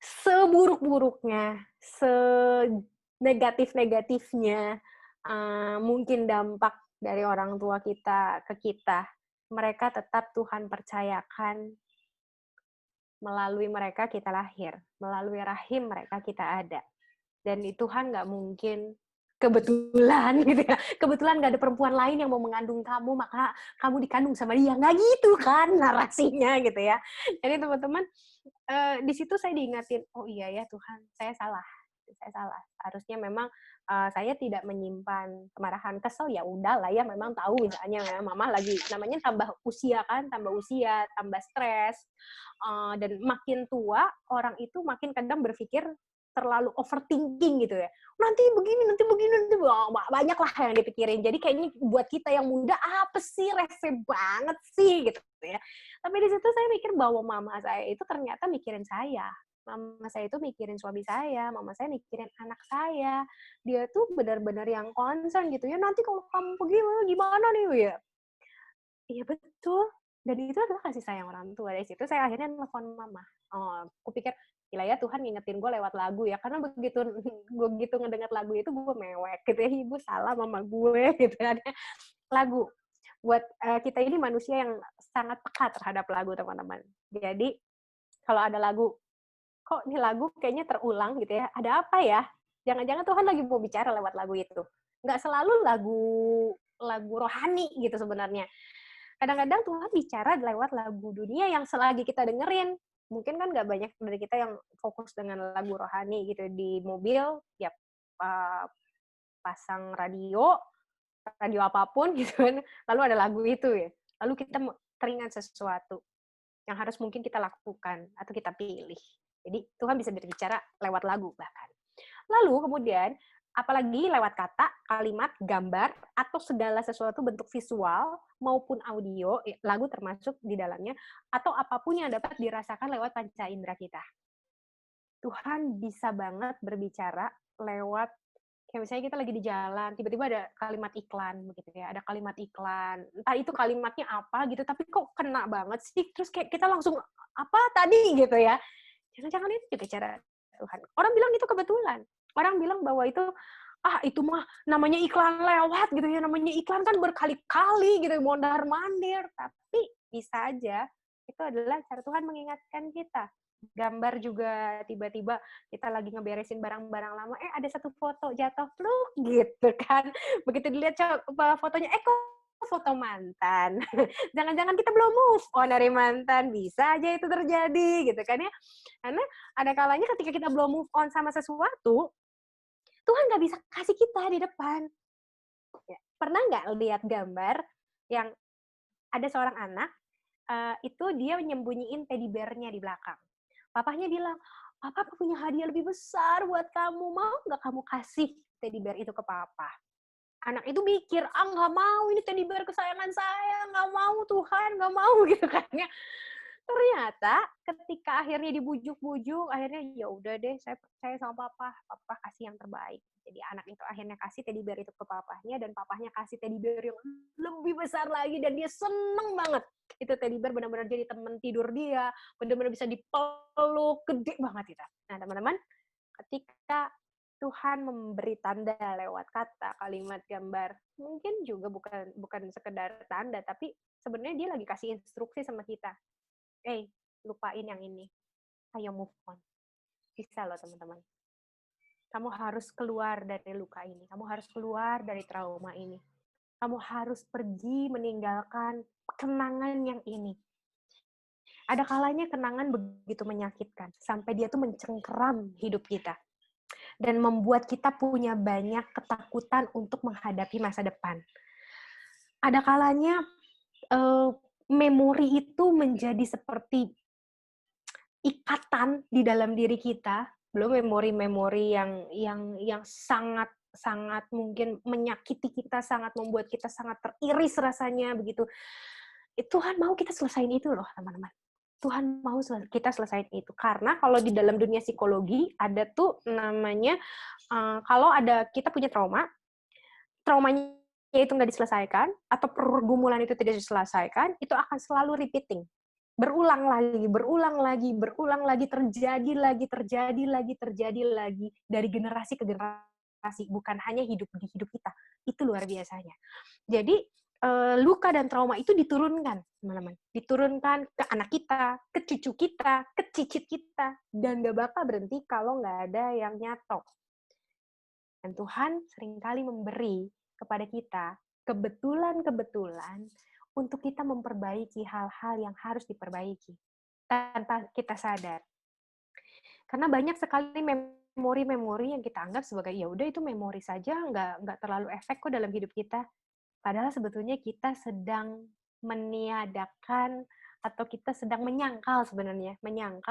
Seburuk-buruknya, senegatif-negatifnya, mungkin dampak dari orang tua kita ke kita, mereka tetap Tuhan percayakan melalui mereka kita lahir, melalui rahim mereka kita ada. Dan Tuhan nggak mungkin kebetulan gitu ya, kebetulan nggak ada perempuan lain yang mau mengandung kamu, maka kamu dikandung sama dia. Nggak gitu kan narasinya gitu ya. Jadi teman-teman, di situ saya diingatin, oh iya ya Tuhan, saya salah. Harusnya memang saya tidak menyimpan kemarahan, kesel, ya udahlah ya, memang tahu misalnya mama lagi namanya tambah usia, tambah stres, dan makin tua orang itu makin kadang berpikir terlalu overthinking gitu ya. Nanti begini, banyak lah yang dipikirin. Jadi kayaknya buat kita yang muda, apa sih, rese banget sih gitu ya. Tapi di situ saya mikir bahwa mama saya itu ternyata mikirin saya. Mama saya itu mikirin suami saya, mama saya mikirin anak saya. Dia tuh benar-benar yang concern gitu ya. Nanti kalau kamu begini gimana nih ya? Iya betul. Dan itu adalah kasih sayang orang tua. Dari situ saya akhirnya telepon mama. Aku pikir, gila ya Tuhan ngingetin gue lewat lagu ya. Karena begitu ngedengar lagu itu gue mewek gitu ya. Ibu salah mama gue gitu ya. Lagu. Buat kita ini manusia yang sangat peka terhadap lagu, teman-teman. Jadi kalau ada lagu, kok ini lagu kayaknya terulang gitu ya, ada apa ya? Jangan-jangan Tuhan lagi mau bicara lewat lagu itu. Nggak selalu lagu rohani gitu sebenarnya. Kadang-kadang Tuhan bicara lewat lagu dunia yang selagi kita dengerin. Mungkin kan nggak banyak dari kita yang fokus dengan lagu rohani gitu. Di mobil, ya pasang radio apapun gitu kan, lalu ada lagu itu ya. Lalu kita teringat sesuatu yang harus mungkin kita lakukan atau kita pilih. Jadi Tuhan bisa berbicara lewat lagu bahkan. Lalu kemudian, apalagi lewat kata, kalimat, gambar, atau segala sesuatu bentuk visual maupun audio, lagu termasuk di dalamnya, atau apapun yang dapat dirasakan lewat panca indera kita. Tuhan bisa banget berbicara lewat, kayak misalnya kita lagi di jalan, tiba-tiba ada kalimat iklan, begitu ya, ada kalimat iklan, entah itu kalimatnya apa gitu, tapi kok kena banget sih, terus kayak kita langsung, apa tadi gitu ya, jangan-jangan itu juga cara Tuhan. Orang bilang itu kebetulan, orang bilang bahwa itu mah namanya iklan lewat gitu ya, namanya iklan kan berkali-kali gitu, mondar-mandir, tapi bisa aja itu adalah cara Tuhan mengingatkan kita. Gambar juga tiba-tiba kita lagi ngeberesin barang-barang lama, ada satu foto jatuh pluk gitu kan. Begitu dilihat fotonya, kok foto mantan. Jangan-jangan kita belum move on dari mantan, bisa aja itu terjadi gitu kan ya. Karena ada kalanya ketika kita belum move on sama sesuatu, Tuhan nggak bisa kasih kita di depan. Ya, pernah nggak lihat gambar yang ada seorang anak, itu dia nyembunyiin teddy bear-nya di belakang. Papahnya bilang, papa punya hadiah lebih besar buat kamu, mau nggak kamu kasih teddy bear itu ke papa? Anak itu mikir, nggak mau, ini teddy bear kesayangan saya, nggak mau Tuhan, nggak mau gitu kan ya. Ternyata ketika akhirnya dibujuk-bujuk, akhirnya ya udah deh, saya percaya sama papa kasih yang terbaik. Jadi anak itu akhirnya kasih teddy bear itu ke papahnya, dan papahnya kasih teddy bear yang lebih besar lagi, dan dia seneng banget. Itu teddy bear benar-benar jadi teman tidur dia, benar-benar bisa dipeluk, gede banget itu. Nah teman-teman, ketika Tuhan memberi tanda lewat kata, kalimat, gambar, mungkin juga bukan sekedar tanda, tapi sebenarnya dia lagi kasih instruksi sama kita. Lupain yang ini. Ayo move on. Bisa loh teman-teman. Kamu harus keluar dari luka ini. Kamu harus keluar dari trauma ini. Kamu harus pergi meninggalkan kenangan yang ini. Ada kalanya kenangan begitu menyakitkan. Sampai dia tuh mencengkeram hidup kita. Dan membuat kita punya banyak ketakutan untuk menghadapi masa depan. Ada kalanya memori itu menjadi seperti ikatan di dalam diri kita, belum memori-memori yang sangat mungkin menyakiti kita, sangat membuat kita sangat teriris rasanya begitu. Tuhan mau kita selesain itu loh, teman-teman. Tuhan mau kita selesain itu. Karena kalau di dalam dunia psikologi ada tuh namanya kalau ada kita punya traumanya itu nggak diselesaikan atau pergumulan itu tidak diselesaikan, itu akan selalu repeating. Berulang lagi, terjadi lagi dari generasi ke generasi, bukan hanya di hidup kita. Itu luar biasanya. Jadi luka dan trauma itu diturunkan, teman-teman. Diturunkan ke anak kita, ke cucu kita, ke cicit kita, dan gak bakal berhenti kalau nggak ada yang nyatok. Dan Tuhan seringkali memberi kepada kita kebetulan untuk kita memperbaiki hal-hal yang harus diperbaiki tanpa kita sadar. Karena banyak sekali memori-memori yang kita anggap sebagai ya udah itu memori saja, nggak terlalu efek kok dalam hidup kita. Padahal sebetulnya kita sedang meniadakan atau kita sedang menyangkal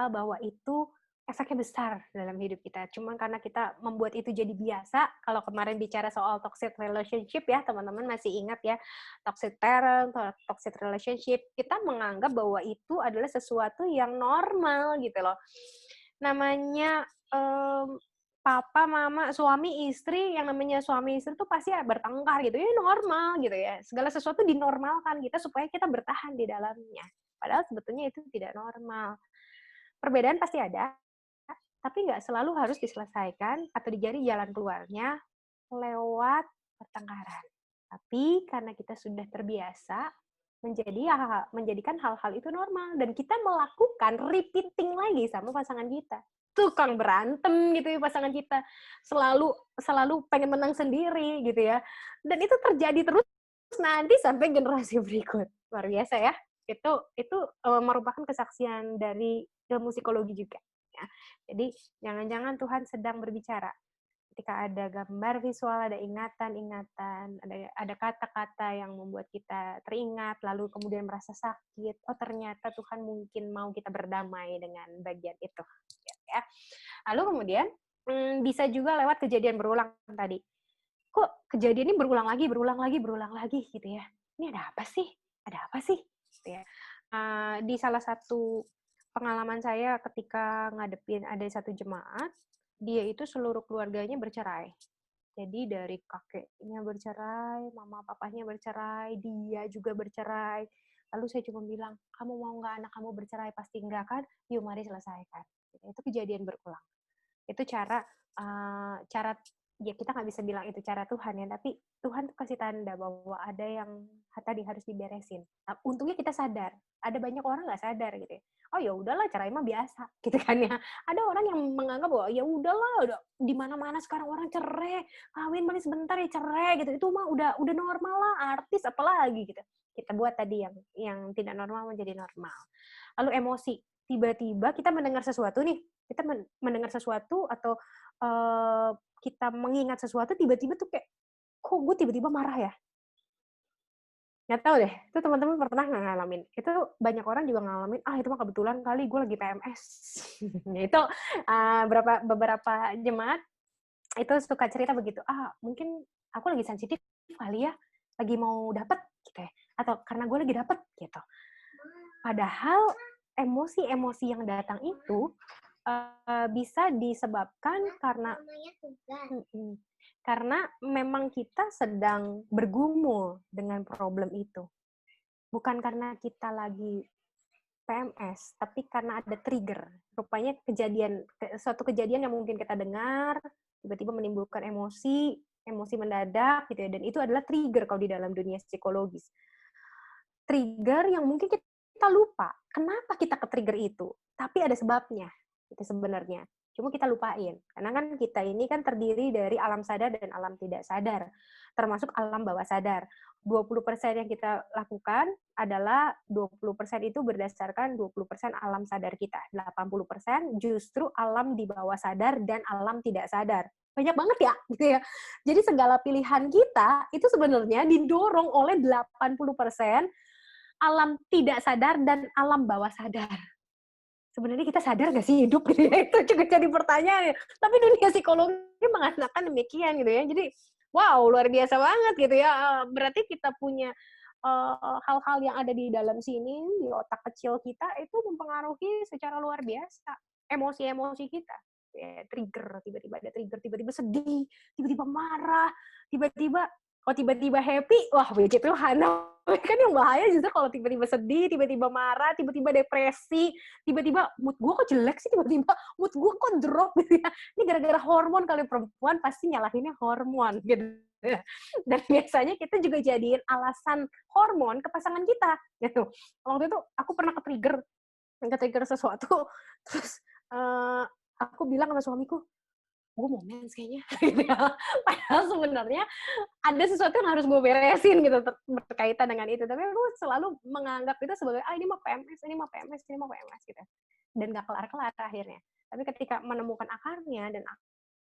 bahwa itu efeknya besar dalam hidup kita. Cuma karena kita membuat itu jadi biasa, kalau kemarin bicara soal toxic relationship ya, teman-teman masih ingat ya, toxic parent, toxic relationship, kita menganggap bahwa itu adalah sesuatu yang normal gitu loh. Namanya papa, mama, suami, istri, yang namanya suami istri tuh pasti bertengkar gitu, ya normal gitu ya. Segala sesuatu dinormalkan kita supaya kita bertahan di dalamnya. Padahal sebetulnya itu tidak normal. Perbedaan pasti ada, tapi nggak selalu harus diselesaikan atau dicari jalan keluarnya lewat pertengkaran. Tapi karena kita sudah terbiasa menjadikan hal-hal itu normal, dan kita melakukan repeating lagi sama pasangan kita. Tukang berantem gitu ya pasangan kita, selalu pengen menang sendiri gitu ya. Dan itu terjadi terus nanti sampai generasi berikut. Luar biasa ya. Itu merupakan kesaksian dari ilmu psikologi juga. Ya. Jadi jangan-jangan Tuhan sedang berbicara. Ketika ada gambar visual, ada ingatan-ingatan, ada kata-kata yang membuat kita teringat, lalu kemudian merasa sakit. Oh ternyata Tuhan mungkin mau kita berdamai dengan bagian itu. Ya. Lalu kemudian bisa juga lewat kejadian berulang tadi. Kok kejadian ini berulang lagi gitu ya? Ini ada apa sih? Gitu ya. Di salah satu pengalaman saya ketika ngadepin ada satu jemaat, dia itu seluruh keluarganya bercerai. Jadi dari kakeknya bercerai, mama papanya bercerai, dia juga bercerai. Lalu saya cuma bilang, kamu mau nggak anak kamu bercerai? Pasti enggak kan? Yuk mari selesaikan. Itu kejadian berulang. Itu cara ya kita nggak bisa bilang itu cara Tuhan ya, tapi Tuhan tuh kasih tanda bahwa ada yang tadi harus diberesin. Nah, untungnya kita sadar. Ada banyak orang nggak sadar gitu ya. Oh ya udahlah, cerai mah biasa gitu kan ya. Ada orang yang menganggap bahwa ya udahlah, udah di mana-mana sekarang orang cerai, kawin paling sebentar ya cerai gitu. Itu mah udah normal lah, artis apalagi gitu. Kita buat tadi yang tidak normal menjadi normal. Lalu emosi, tiba-tiba kita mendengar sesuatu nih, kita mendengar sesuatu atau kita mengingat sesuatu, tiba-tiba tuh kayak, kok gue tiba-tiba marah ya? Nggak tahu deh, itu teman-teman pernah nggak ngalamin? Itu banyak orang juga ngalamin, itu mah kebetulan kali gue lagi PMS. Itu beberapa jemaat itu suka cerita begitu, mungkin aku lagi sensitif kali ya, lagi mau dapet gitu ya, atau karena gue lagi dapet gitu. Padahal emosi-emosi yang datang itu bisa disebabkan karena memang kita sedang bergumul dengan problem itu. Bukan karena kita lagi PMS, tapi karena ada trigger. Rupanya suatu kejadian yang mungkin kita dengar, tiba-tiba menimbulkan emosi mendadak gitu ya, dan itu adalah trigger kalau di dalam dunia psikologis. Trigger yang mungkin kita lupa, kenapa kita ke-trigger itu, tapi ada sebabnya, itu sebenarnya. Cuma kita lupain, karena kan kita ini kan terdiri dari alam sadar dan alam tidak sadar, termasuk alam bawah sadar. 20% yang kita lakukan adalah 20% itu berdasarkan 20% alam sadar kita. 80% justru alam di bawah sadar dan alam tidak sadar. Banyak banget ya, gitu ya. Jadi segala pilihan kita itu sebenarnya didorong oleh 80% alam tidak sadar dan alam bawah sadar. Sebenarnya kita sadar nggak sih hidup gitu ya? Itu juga jadi pertanyaan. Tapi dunia psikologi mengatakan demikian gitu ya. Jadi wow, luar biasa banget gitu ya. Berarti kita punya hal-hal yang ada di dalam sini, di otak kecil kita, itu mempengaruhi secara luar biasa emosi-emosi kita. Ya, trigger, tiba-tiba ada trigger, tiba-tiba sedih, tiba-tiba marah, tiba-tiba happy, wah begitu Hana. Kan yang bahaya justru kalau tiba-tiba sedih, tiba-tiba marah, tiba-tiba depresi, tiba-tiba mood gue kok jelek sih, tiba-tiba mood gue kok drop gitu ya. Ini gara-gara hormon, kali perempuan pasti nyalahinnya hormon gitu. Dan biasanya kita juga jadiin alasan hormon ke pasangan kita gitu. Waktu itu aku pernah ke-trigger sesuatu, terus aku bilang sama suamiku, gue mau mens kayaknya. Padahal sebenarnya ada sesuatu yang harus gue beresin gitu berkaitan dengan itu. Tapi aku selalu menganggap itu sebagai ini mah PMS gitu. Dan gak kelar-kelar akhirnya. Tapi ketika menemukan akarnya dan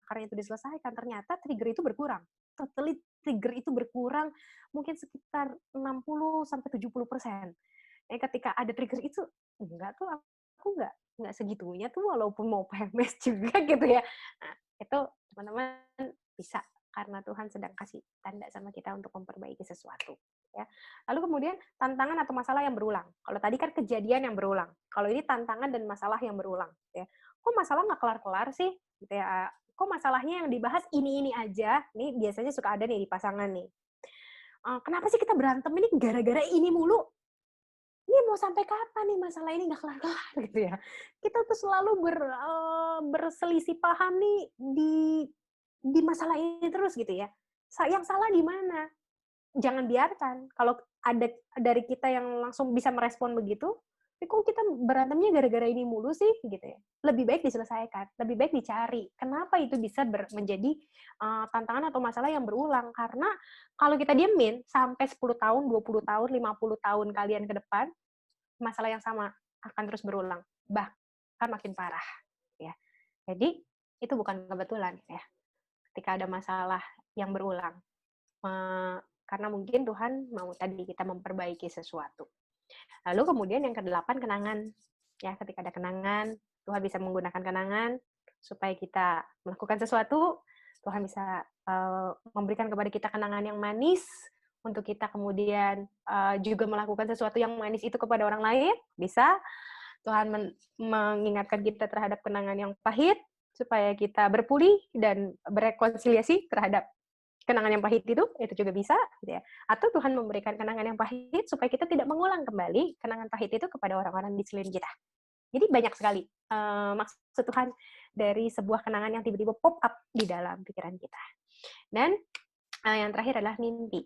akarnya itu diselesaikan, ternyata trigger itu berkurang. Totally trigger itu berkurang mungkin sekitar 60-70%. Ketika ada trigger itu, enggak tuh aku enggak segitunya tuh walaupun mau PMS juga gitu ya. Nah, itu teman-teman bisa karena Tuhan sedang kasih tanda sama kita untuk memperbaiki sesuatu ya. Lalu kemudian tantangan atau masalah yang berulang. Kalau tadi kan kejadian yang berulang. Kalau ini tantangan dan masalah yang berulang ya. Kok masalah nggak kelar-kelar sih gitu ya. Kok masalahnya yang dibahas ini aja. Nih biasanya suka ada nih di pasangan nih. Kenapa sih kita berantem ini gara-gara ini mulu? Ini mau sampai kapan nih masalah ini nggak kelar-kelar gitu ya. Kita tuh selalu berselisih paham nih di masalah ini terus gitu ya. Yang salah di mana? Jangan biarkan. Kalau ada dari kita yang langsung bisa merespon begitu, kok kita berantemnya gara-gara ini mulu sih gitu ya. Lebih baik diselesaikan, lebih baik dicari. Kenapa itu bisa menjadi tantangan atau masalah yang berulang? Karena kalau kita diemin sampai 10 tahun, 20 tahun, 50 tahun kalian ke depan, masalah yang sama akan terus berulang, bahkan makin parah ya. Jadi itu bukan kebetulan ya. Ketika ada masalah yang berulang, karena mungkin Tuhan mau tadi kita memperbaiki sesuatu. Lalu kemudian yang ke-8 kenangan. Ya, ketika ada kenangan, Tuhan bisa menggunakan kenangan supaya kita melakukan sesuatu. Tuhan bisa memberikan kepada kita kenangan yang manis untuk kita kemudian juga melakukan sesuatu yang manis itu kepada orang lain. Bisa. Tuhan mengingatkan kita terhadap kenangan yang pahit supaya kita berpulih dan berekonsiliasi terhadap kenangan yang pahit itu juga bisa, gitu ya. Atau Tuhan memberikan kenangan yang pahit supaya kita tidak mengulang kembali kenangan pahit itu kepada orang-orang di sekeliling kita. Jadi banyak sekali maksud Tuhan dari sebuah kenangan yang tiba-tiba pop up di dalam pikiran kita. Dan yang terakhir adalah mimpi.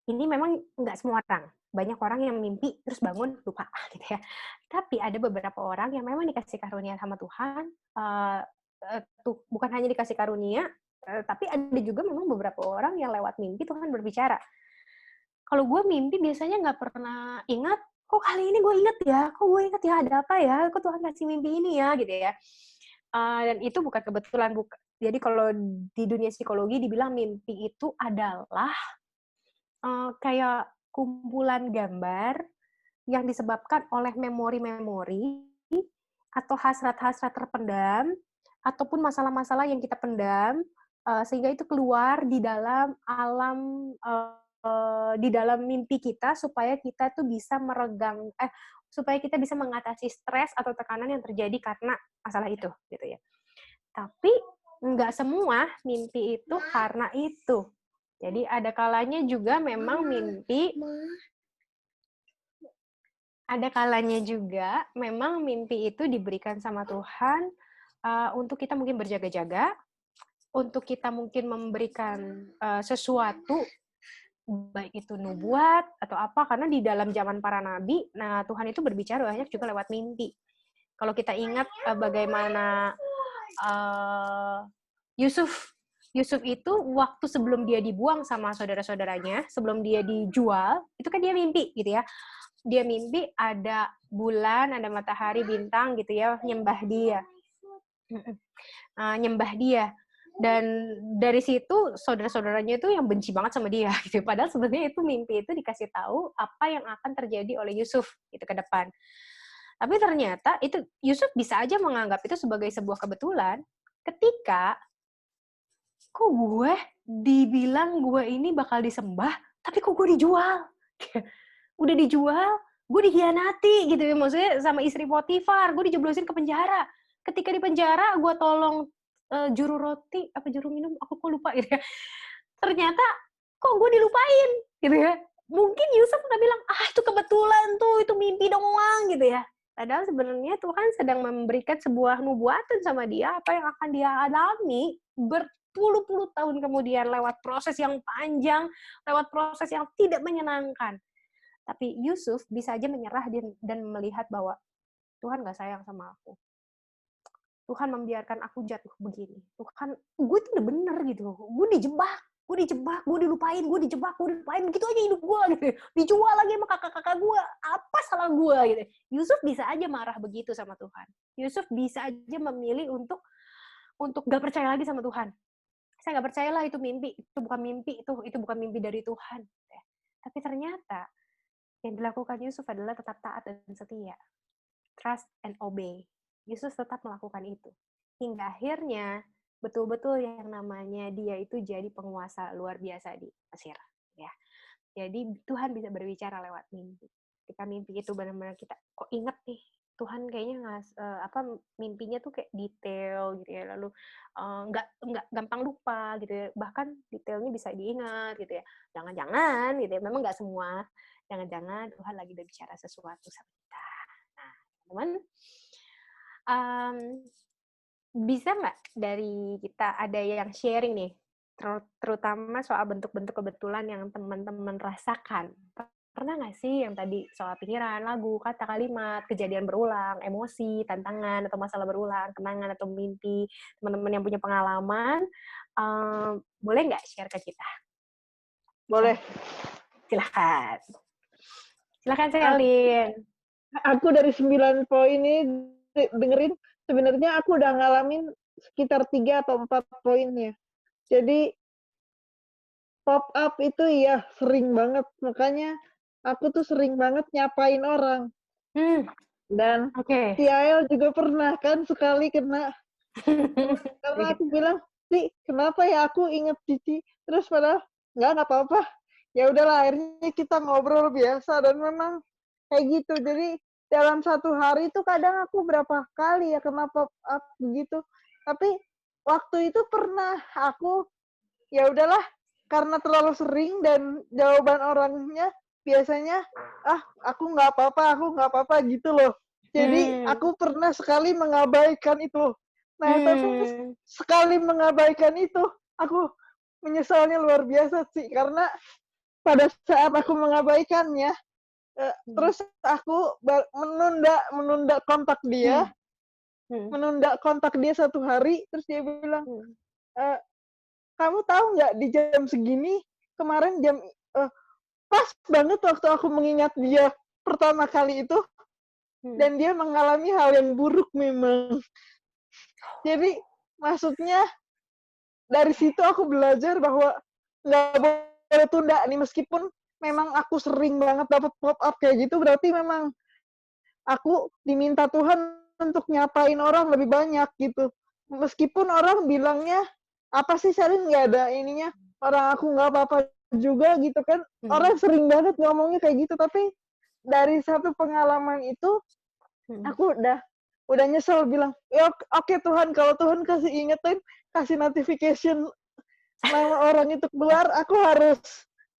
Ini memang nggak semua orang. Banyak orang yang mimpi terus bangun lupa, gitu ya. Tapi ada beberapa orang yang memang dikasih karunia sama Tuhan, bukan hanya dikasih karunia, tapi ada juga memang beberapa orang yang lewat mimpi Tuhan berbicara. Kalau gue mimpi biasanya nggak pernah ingat, kok kali ini gue ingat ya, ada apa ya, kok Tuhan kasih mimpi ini ya, gitu ya. Dan itu bukan kebetulan. Jadi kalau di dunia psikologi dibilang mimpi itu adalah kayak kumpulan gambar yang disebabkan oleh memori-memori atau hasrat-hasrat terpendam ataupun masalah-masalah yang kita pendam sehingga itu keluar di dalam alam di dalam mimpi kita supaya kita tuh bisa supaya kita bisa mengatasi stres atau tekanan yang terjadi karena masalah itu gitu ya. Tapi nggak semua mimpi itu karena itu. Jadi ada kalanya juga memang mimpi itu diberikan sama Tuhan untuk kita mungkin berjaga-jaga, untuk kita mungkin memberikan sesuatu, baik itu nubuat atau apa, karena di dalam zaman para nabi, nah Tuhan itu berbicara banyak juga lewat mimpi. Kalau kita ingat bagaimana Yusuf itu waktu sebelum dia dibuang sama saudara-saudaranya, sebelum dia dijual, itu kan dia mimpi gitu ya. Dia mimpi ada bulan, ada matahari, bintang gitu ya, nyembah dia. Dan dari situ saudara-saudaranya itu yang benci banget sama dia gitu. Padahal sebenarnya itu mimpi itu dikasih tahu apa yang akan terjadi oleh Yusuf gitu ke depan. Tapi ternyata itu Yusuf bisa aja menganggap itu sebagai sebuah kebetulan ketika kok gue dibilang gue ini bakal disembah, tapi kok gue dijual. Udah dijual, gue dikhianati gitu ya, maksudnya sama istri Potifar, gue dijeblosin ke penjara. Ketika di penjara, gue tolong juru roti, apa juru minum, aku kok lupa gitu ya. Ternyata, kok gue dilupain gitu ya. Mungkin Yusuf udah bilang, itu kebetulan tuh, itu mimpi doang gitu ya. Padahal sebenarnya Tuhan sedang memberikan sebuah nubuatan sama dia, apa yang akan dia alami berpuluh-puluh tahun kemudian lewat proses yang panjang, lewat proses yang tidak menyenangkan. Tapi Yusuf bisa aja menyerah dan melihat bahwa Tuhan gak sayang sama aku. Tuhan membiarkan aku jatuh begini. Tuhan, gue tuh udah bener gitu. Gue dijebak, gue dilupain, begitu aja hidup gue gitu. Dijual lagi sama kakak-kakak gue, apa salah gue gitu. Yusuf bisa aja marah begitu sama Tuhan. Yusuf bisa aja memilih untuk gak percaya lagi sama Tuhan. Saya gak percayalah itu mimpi, itu bukan mimpi, itu bukan mimpi dari Tuhan. Tapi ternyata yang dilakukan Yusuf adalah tetap taat dan setia. Trust and obey. Yusuf tetap melakukan itu. Hingga akhirnya betul-betul yang namanya dia itu jadi penguasa luar biasa di Mesir. Ya. Jadi Tuhan bisa berbicara lewat mimpi. Ketika mimpi itu benar-benar kita kok inget nih, Tuhan kayaknya mimpinya tuh kayak detail gitu ya, lalu nggak gampang lupa gitu ya, bahkan detailnya bisa diingat gitu ya. Jangan-jangan gitu ya, memang nggak semua. Jangan-jangan Tuhan lagi berbicara sesuatu sama kita. Nah, teman-teman, bisa nggak dari kita ada yang sharing nih, terutama soal bentuk-bentuk kebetulan yang teman-teman rasakan? Pernah nggak sih yang tadi soal pikiran, lagu, kata, kalimat, kejadian berulang, emosi, tantangan, atau masalah berulang, kenangan, atau mimpi? Teman-teman yang punya pengalaman, boleh nggak share ke kita? Boleh. Silahkan Selin. Aku dari 9 poin ini dengerin, sebenarnya aku udah ngalamin sekitar 3 atau 4 poinnya. Jadi pop up itu ya sering banget, makanya aku tuh sering banget nyapain orang. Dan Tiael juga pernah kan sekali kena. Karena aku bilang, Ci, kenapa ya aku inget Cici? Terus padahal nggak apa-apa. Ya udahlah, akhirnya kita ngobrol biasa dan memang kayak gitu. Jadi dalam satu hari itu kadang aku berapa kali ya kena pop up begitu. Tapi waktu itu pernah aku ya udahlah, karena terlalu sering dan jawaban orangnya biasanya aku nggak apa-apa gitu loh. Jadi aku pernah sekali mengabaikan itu. Nah, tapi sekali mengabaikan itu aku menyesalnya luar biasa sih, karena pada saat aku mengabaikannya terus aku menunda kontak dia, menunda kontak dia 1 hari, terus dia bilang, kamu tahu nggak di jam segini kemarin pas banget waktu aku mengingat dia pertama kali itu, dan dia mengalami hal yang buruk memang. Jadi maksudnya dari situ aku belajar bahwa nggak boleh tunda nih, meskipun memang aku sering banget dapat pop up kayak gitu, berarti memang aku diminta Tuhan untuk nyapain orang lebih banyak gitu. Meskipun orang bilangnya, apa sih Shalin nggak ada ininya, orang aku nggak apa-apa juga gitu kan. Orang sering banget ngomongnya kayak gitu, tapi dari satu pengalaman itu, aku udah nyesel bilang, ya oke Tuhan, kalau Tuhan kasih ingetin, kasih notification nama orang itu keluar, aku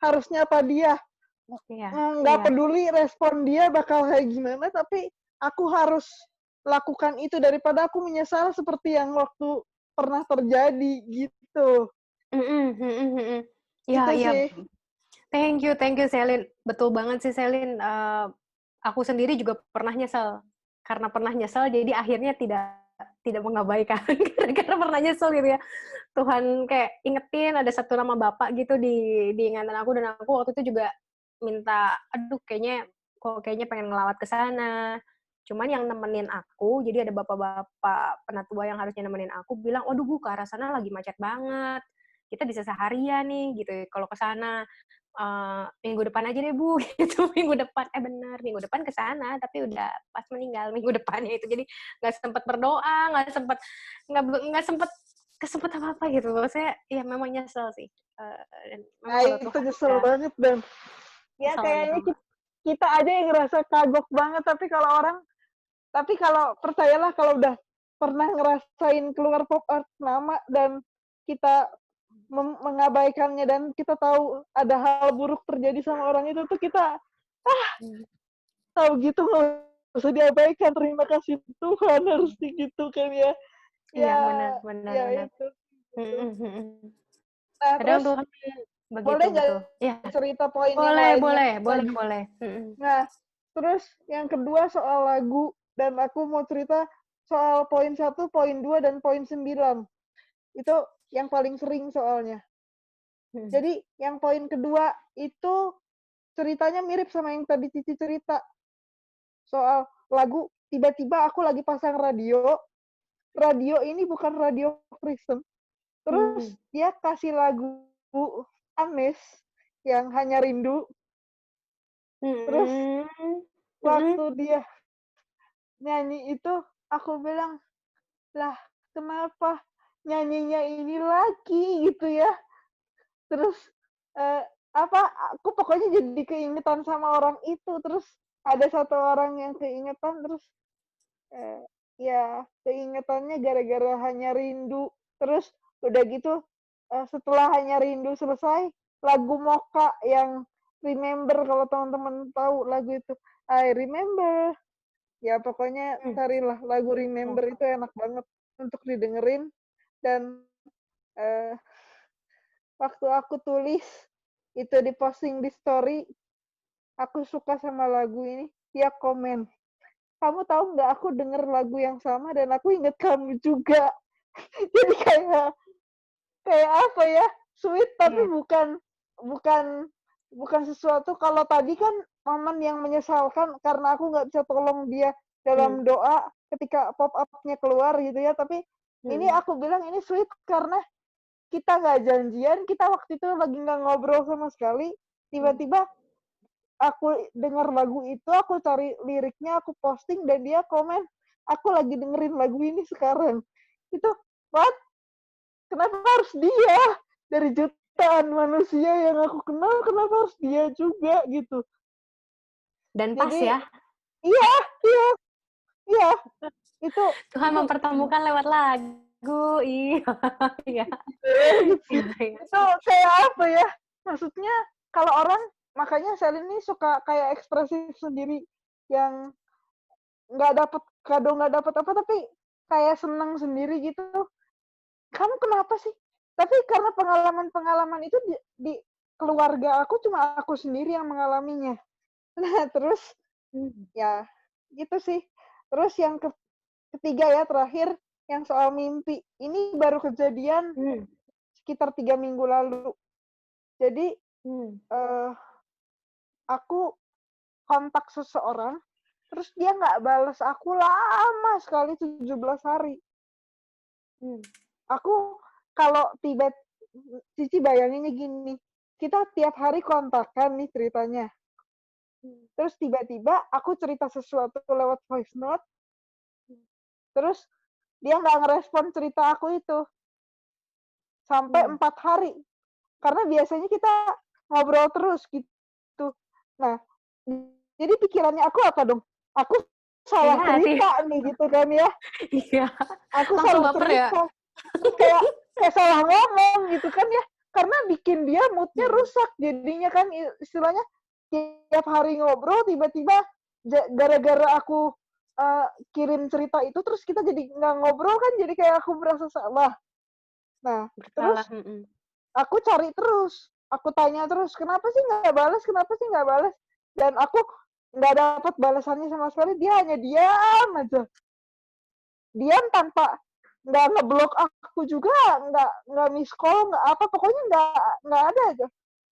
harus nyapa dia. Nggak peduli respon dia bakal kayak gimana, tapi aku harus lakukan itu daripada aku menyesal seperti yang waktu pernah terjadi gitu. Iya, Itu iya. sih. Thank you Selin. Betul banget sih Selin. Aku sendiri juga pernah nyesel. Karena pernah nyesel, jadi akhirnya tidak mengabaikan. Karena pernah nyesel gitu ya. Tuhan kayak ingetin ada satu nama Bapak gitu di ingatan aku, dan aku waktu itu juga minta, aduh kayaknya pengen ngelawat ke sana. Cuman yang nemenin aku, jadi ada bapak-bapak penatua yang harusnya nemenin aku bilang, "Waduh Bu, ke arah sana lagi macet banget. Kita bisa seharian nih gitu kalau ke sana. Minggu depan aja deh Bu." Gitu. Minggu depan, bener, minggu depan ke sana, tapi udah pas meninggal minggu depannya itu. Jadi nggak sempat berdoa, nggak sempat kesempet apa-apa gitu. Saya ya memang nyesel sih. Dan memang kalau Itu Tuhan nyesel udah banget, dan ya nyesel lagi kayaknya sama. kita aja yang ngerasa kagok banget, tapi kalau percayalah, kalau udah pernah ngerasain keluar pop art nama dan kita mengabaikannya, dan kita tahu ada hal buruk terjadi sama orang itu, tuh kita tahu gitu nggak usah diabaikan. Terima kasih Tuhan, harus gitu kan ya. Iya, Ya, benar. itu. Nah, Kadang terus Tuhan begitu, boleh nggak betul. Ya, cerita poin yang lainnya lagi? boleh. Nah, terus yang kedua soal lagu, dan aku mau cerita soal poin 1, poin 2, dan poin 9. Itu yang paling sering soalnya. Jadi yang poin kedua itu ceritanya mirip sama yang tadi Cici cerita. Soal lagu, tiba-tiba aku lagi pasang radio. Radio ini bukan radio Kristen. Terus dia kasih lagu Anes yang Hanya Rindu. Terus waktu dia nyanyi itu, aku bilang, lah kenapa nyanyinya ini lagi gitu ya. Terus aku pokoknya jadi keingetan sama orang itu. Terus ada satu orang yang keingetan, terus ya keingetannya gara-gara Hanya Rindu. Terus udah gitu setelah Hanya Rindu selesai, lagu Moka yang Remember, kalau teman-teman tahu lagu itu, I Remember. Ya pokoknya carilah lagu Remember, itu enak banget untuk didengerin. Dan waktu aku tulis itu, diposting di story, aku suka sama lagu ini, dia komen, kamu tahu nggak, aku denger lagu yang sama dan aku inget kamu juga. Jadi kayak apa ya, sweet, tapi bukan sesuatu. Kalau tadi kan momen yang menyesalkan karena aku nggak bisa tolong dia dalam doa ketika pop up-nya keluar gitu ya. Tapi ini aku bilang ini sweet karena kita nggak janjian, kita waktu itu lagi nggak ngobrol sama sekali, tiba-tiba aku dengar lagu itu, aku cari liriknya, aku posting, dan dia komen, aku lagi dengerin lagu ini sekarang. Itu, what? Kenapa harus dia? Dari jutaan manusia yang aku kenal, kenapa harus dia juga gitu? Dan pas Jadi, ya. Iya. Itu Tuhan mempertemukan lewat lagu. Iya. Itu kayak apa ya? Maksudnya kalau orang, makanya Selin ini suka kayak ekspresif sendiri, yang nggak dapet kado, nggak dapet apa, tapi kayak seneng sendiri gitu. Kamu kenapa sih? Tapi karena pengalaman-pengalaman itu di keluarga aku, cuma aku sendiri yang mengalaminya. Nah, terus ya gitu sih. Terus yang ketiga ya, terakhir, yang soal mimpi. Ini baru kejadian sekitar 3 minggu lalu. Jadi aku kontak seseorang, terus dia nggak balas aku lama sekali, 17 hari. Aku kalau Cici bayanginnya gini, kita tiap hari kontakan nih ceritanya. Terus tiba-tiba aku cerita sesuatu lewat voice note, terus dia nggak ngerespon cerita aku itu sampai 4 hari. Karena biasanya kita ngobrol terus gitu. Nah, jadi pikirannya aku apa dong? Aku salah cerita nih gitu kan ya. Iya. Aku Langsung salah baper ya. cerita. Terus kayak salah ngomong gitu kan ya. Karena bikin dia moodnya rusak jadinya kan istilahnya tiap hari ngobrol tiba-tiba gara-gara aku kirim cerita itu terus kita jadi nggak ngobrol kan jadi kayak aku merasa salah. Nah, terus aku cari terus, aku tanya terus, kenapa sih nggak balas? Dan aku nggak dapat balasannya sama sekali, dia hanya diam aja. Diam tanpa nggak ngeblok aku juga, nggak miss call, nggak apa, pokoknya nggak ada aja.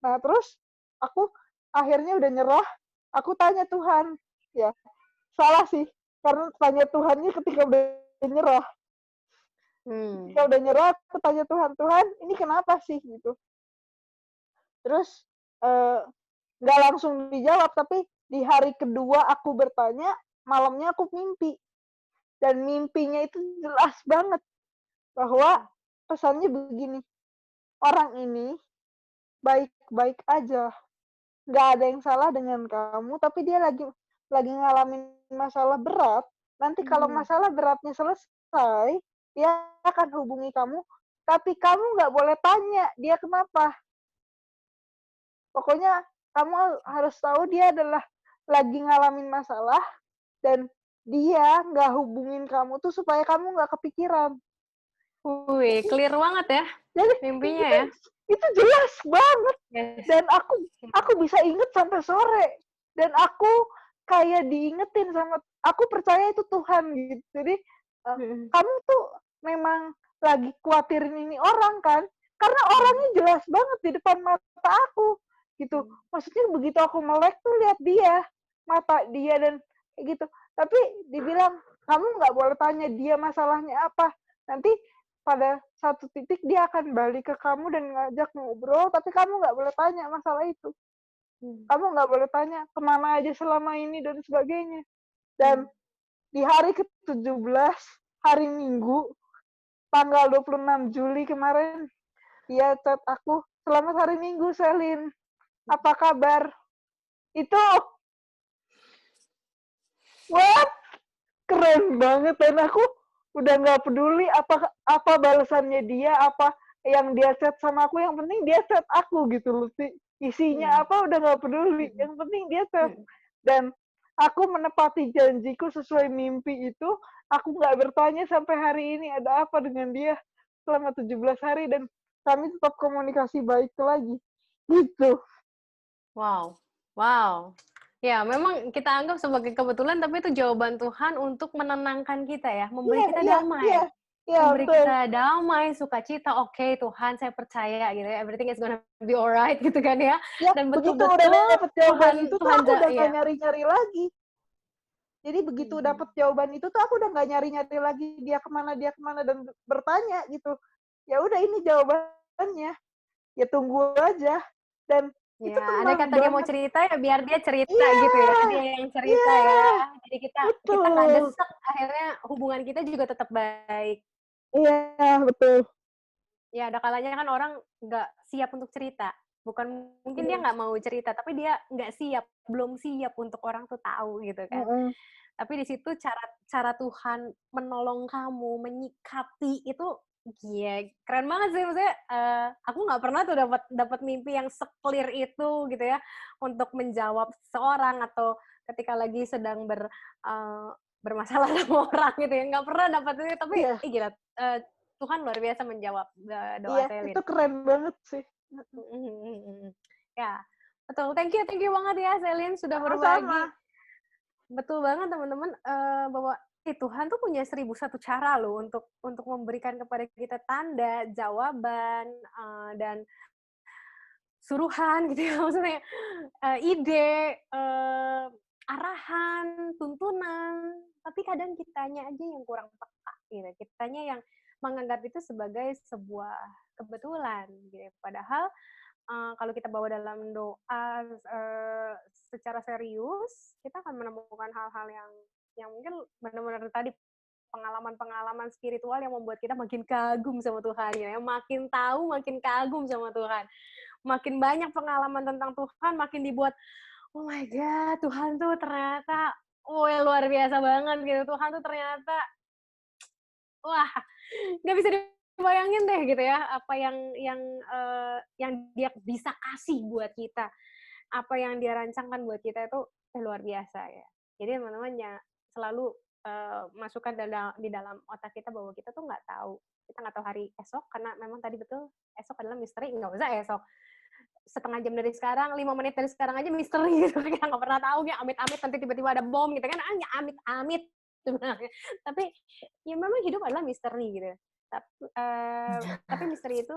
Nah, terus aku akhirnya udah nyerah, aku tanya Tuhan, ya salah sih, karena tanya Tuhannya ketika udah nyerah. Ketika udah nyerah, aku tanya Tuhan, ini kenapa sih gitu. Terus nggak langsung dijawab, tapi di hari kedua aku bertanya, malamnya aku mimpi. Dan mimpinya itu jelas banget bahwa pesannya begini, orang ini baik-baik aja, nggak ada yang salah dengan kamu, tapi dia lagi ngalamin masalah berat. Nanti kalau masalah beratnya selesai, dia akan hubungi kamu, tapi kamu nggak boleh tanya dia kenapa. Pokoknya kamu harus tahu dia adalah lagi ngalamin masalah dan dia nggak hubungin kamu tuh supaya kamu nggak kepikiran. Wih, clear banget ya Jadi mimpinya ya. Itu jelas banget. Yes. Dan aku bisa inget sampai sore. Dan aku kayak diingetin sama, aku percaya itu Tuhan gitu. Jadi kamu tuh memang lagi khawatirin ini orang kan? Karena orangnya jelas banget di depan mata aku gitu. Maksudnya begitu aku melek tuh lihat dia, mata dia dan kayak gitu. Tapi dibilang kamu nggak boleh tanya dia masalahnya apa. Nanti pada satu titik dia akan balik ke kamu dan ngajak ngobrol, tapi kamu nggak boleh tanya masalah itu. Kamu nggak boleh tanya kemana aja selama ini dan sebagainya. Dan di hari ke-17, hari Minggu, tanggal 26 Juli kemarin, dia chat aku, selamat hari Minggu, Selin. Apa kabar? Itu, what? Keren banget. Dan aku udah nggak peduli apa balasannya dia, apa yang dia chat sama aku, yang penting dia chat aku gitu loh sih. Isinya apa udah nggak peduli, yang penting dia chat. Dan aku menepati janjiku sesuai mimpi itu, aku nggak bertanya sampai hari ini ada apa dengan dia selama 17 hari dan kami tetap komunikasi baik lagi. Gitu. Wow. Ya, memang kita anggap sebagai kebetulan, tapi itu jawaban Tuhan untuk menenangkan kita ya, memberi kita damai. Memberi kita damai, sukacita, oke Tuhan, saya percaya gitu ya, everything is gonna be alright gitu kan ya. Dan betul-betul udah dapet jawaban itu tuh aku udah nggak nyari-nyari lagi. Jadi begitu dapet jawaban itu tuh aku udah nggak nyari-nyari lagi dia kemana dan bertanya gitu. Ya udah ini jawabannya. Ya tunggu aja. Dan itu ada kata dia mau cerita ya biar dia cerita gitu ya. Dia yang cerita ya. Jadi kita nggak desek, akhirnya hubungan kita juga tetap baik. Iya, betul. Ya ada kalanya kan orang nggak siap untuk cerita. Bukan mungkin dia nggak mau cerita, tapi dia nggak siap, belum siap untuk orang tuh tahu gitu kan. Tapi di situ cara Tuhan menolong kamu, menyikapi itu, keren banget sih. Maksudnya aku nggak pernah tuh dapat mimpi yang se-clear itu gitu ya, untuk menjawab seorang atau ketika lagi sedang bermasalah sama orang gitu ya. Nggak pernah dapat itu, tapi gila. Tuhan luar biasa menjawab doa Selin. Itu keren banget sih. Ya, betul. Thank you banget ya Selin sudah berbagi. Betul banget teman-teman, bahwa Tuhan tuh punya 1001 cara loh untuk memberikan kepada kita tanda, jawaban, dan suruhan gitu ya, maksudnya ide, arahan, tuntunan, tapi kadang kitanya aja yang kurang peka gitu. Kitanya yang menganggap itu sebagai sebuah kebetulan gitu. Padahal kalau kita bawa dalam doa secara serius, kita akan menemukan hal-hal yang mungkin benar-benar tadi pengalaman-pengalaman spiritual yang membuat kita makin kagum sama Tuhan, ya. Makin tahu, makin kagum sama Tuhan. Makin banyak pengalaman tentang Tuhan, makin dibuat, oh my God, Tuhan tuh ternyata, luar biasa banget gitu. Tuhan tuh ternyata, wah, nggak bisa dibayangin deh gitu ya, apa yang dia bisa kasih buat kita, apa yang dia rancangkan buat kita itu luar biasa ya. Jadi teman-teman ya selalu masukkan di dalam otak kita bahwa kita tuh nggak tahu hari esok, karena memang tadi betul esok adalah misteri. Nggak usah esok, setengah jam dari sekarang, 5 menit dari sekarang aja misteri gitu. Kita nggak pernah tahu ya, amit-amit nanti tiba-tiba ada bom gitu kan, ya amit-amit sebenarnya. Tapi ya memang hidup adalah misteri gitu. Tapi misteri itu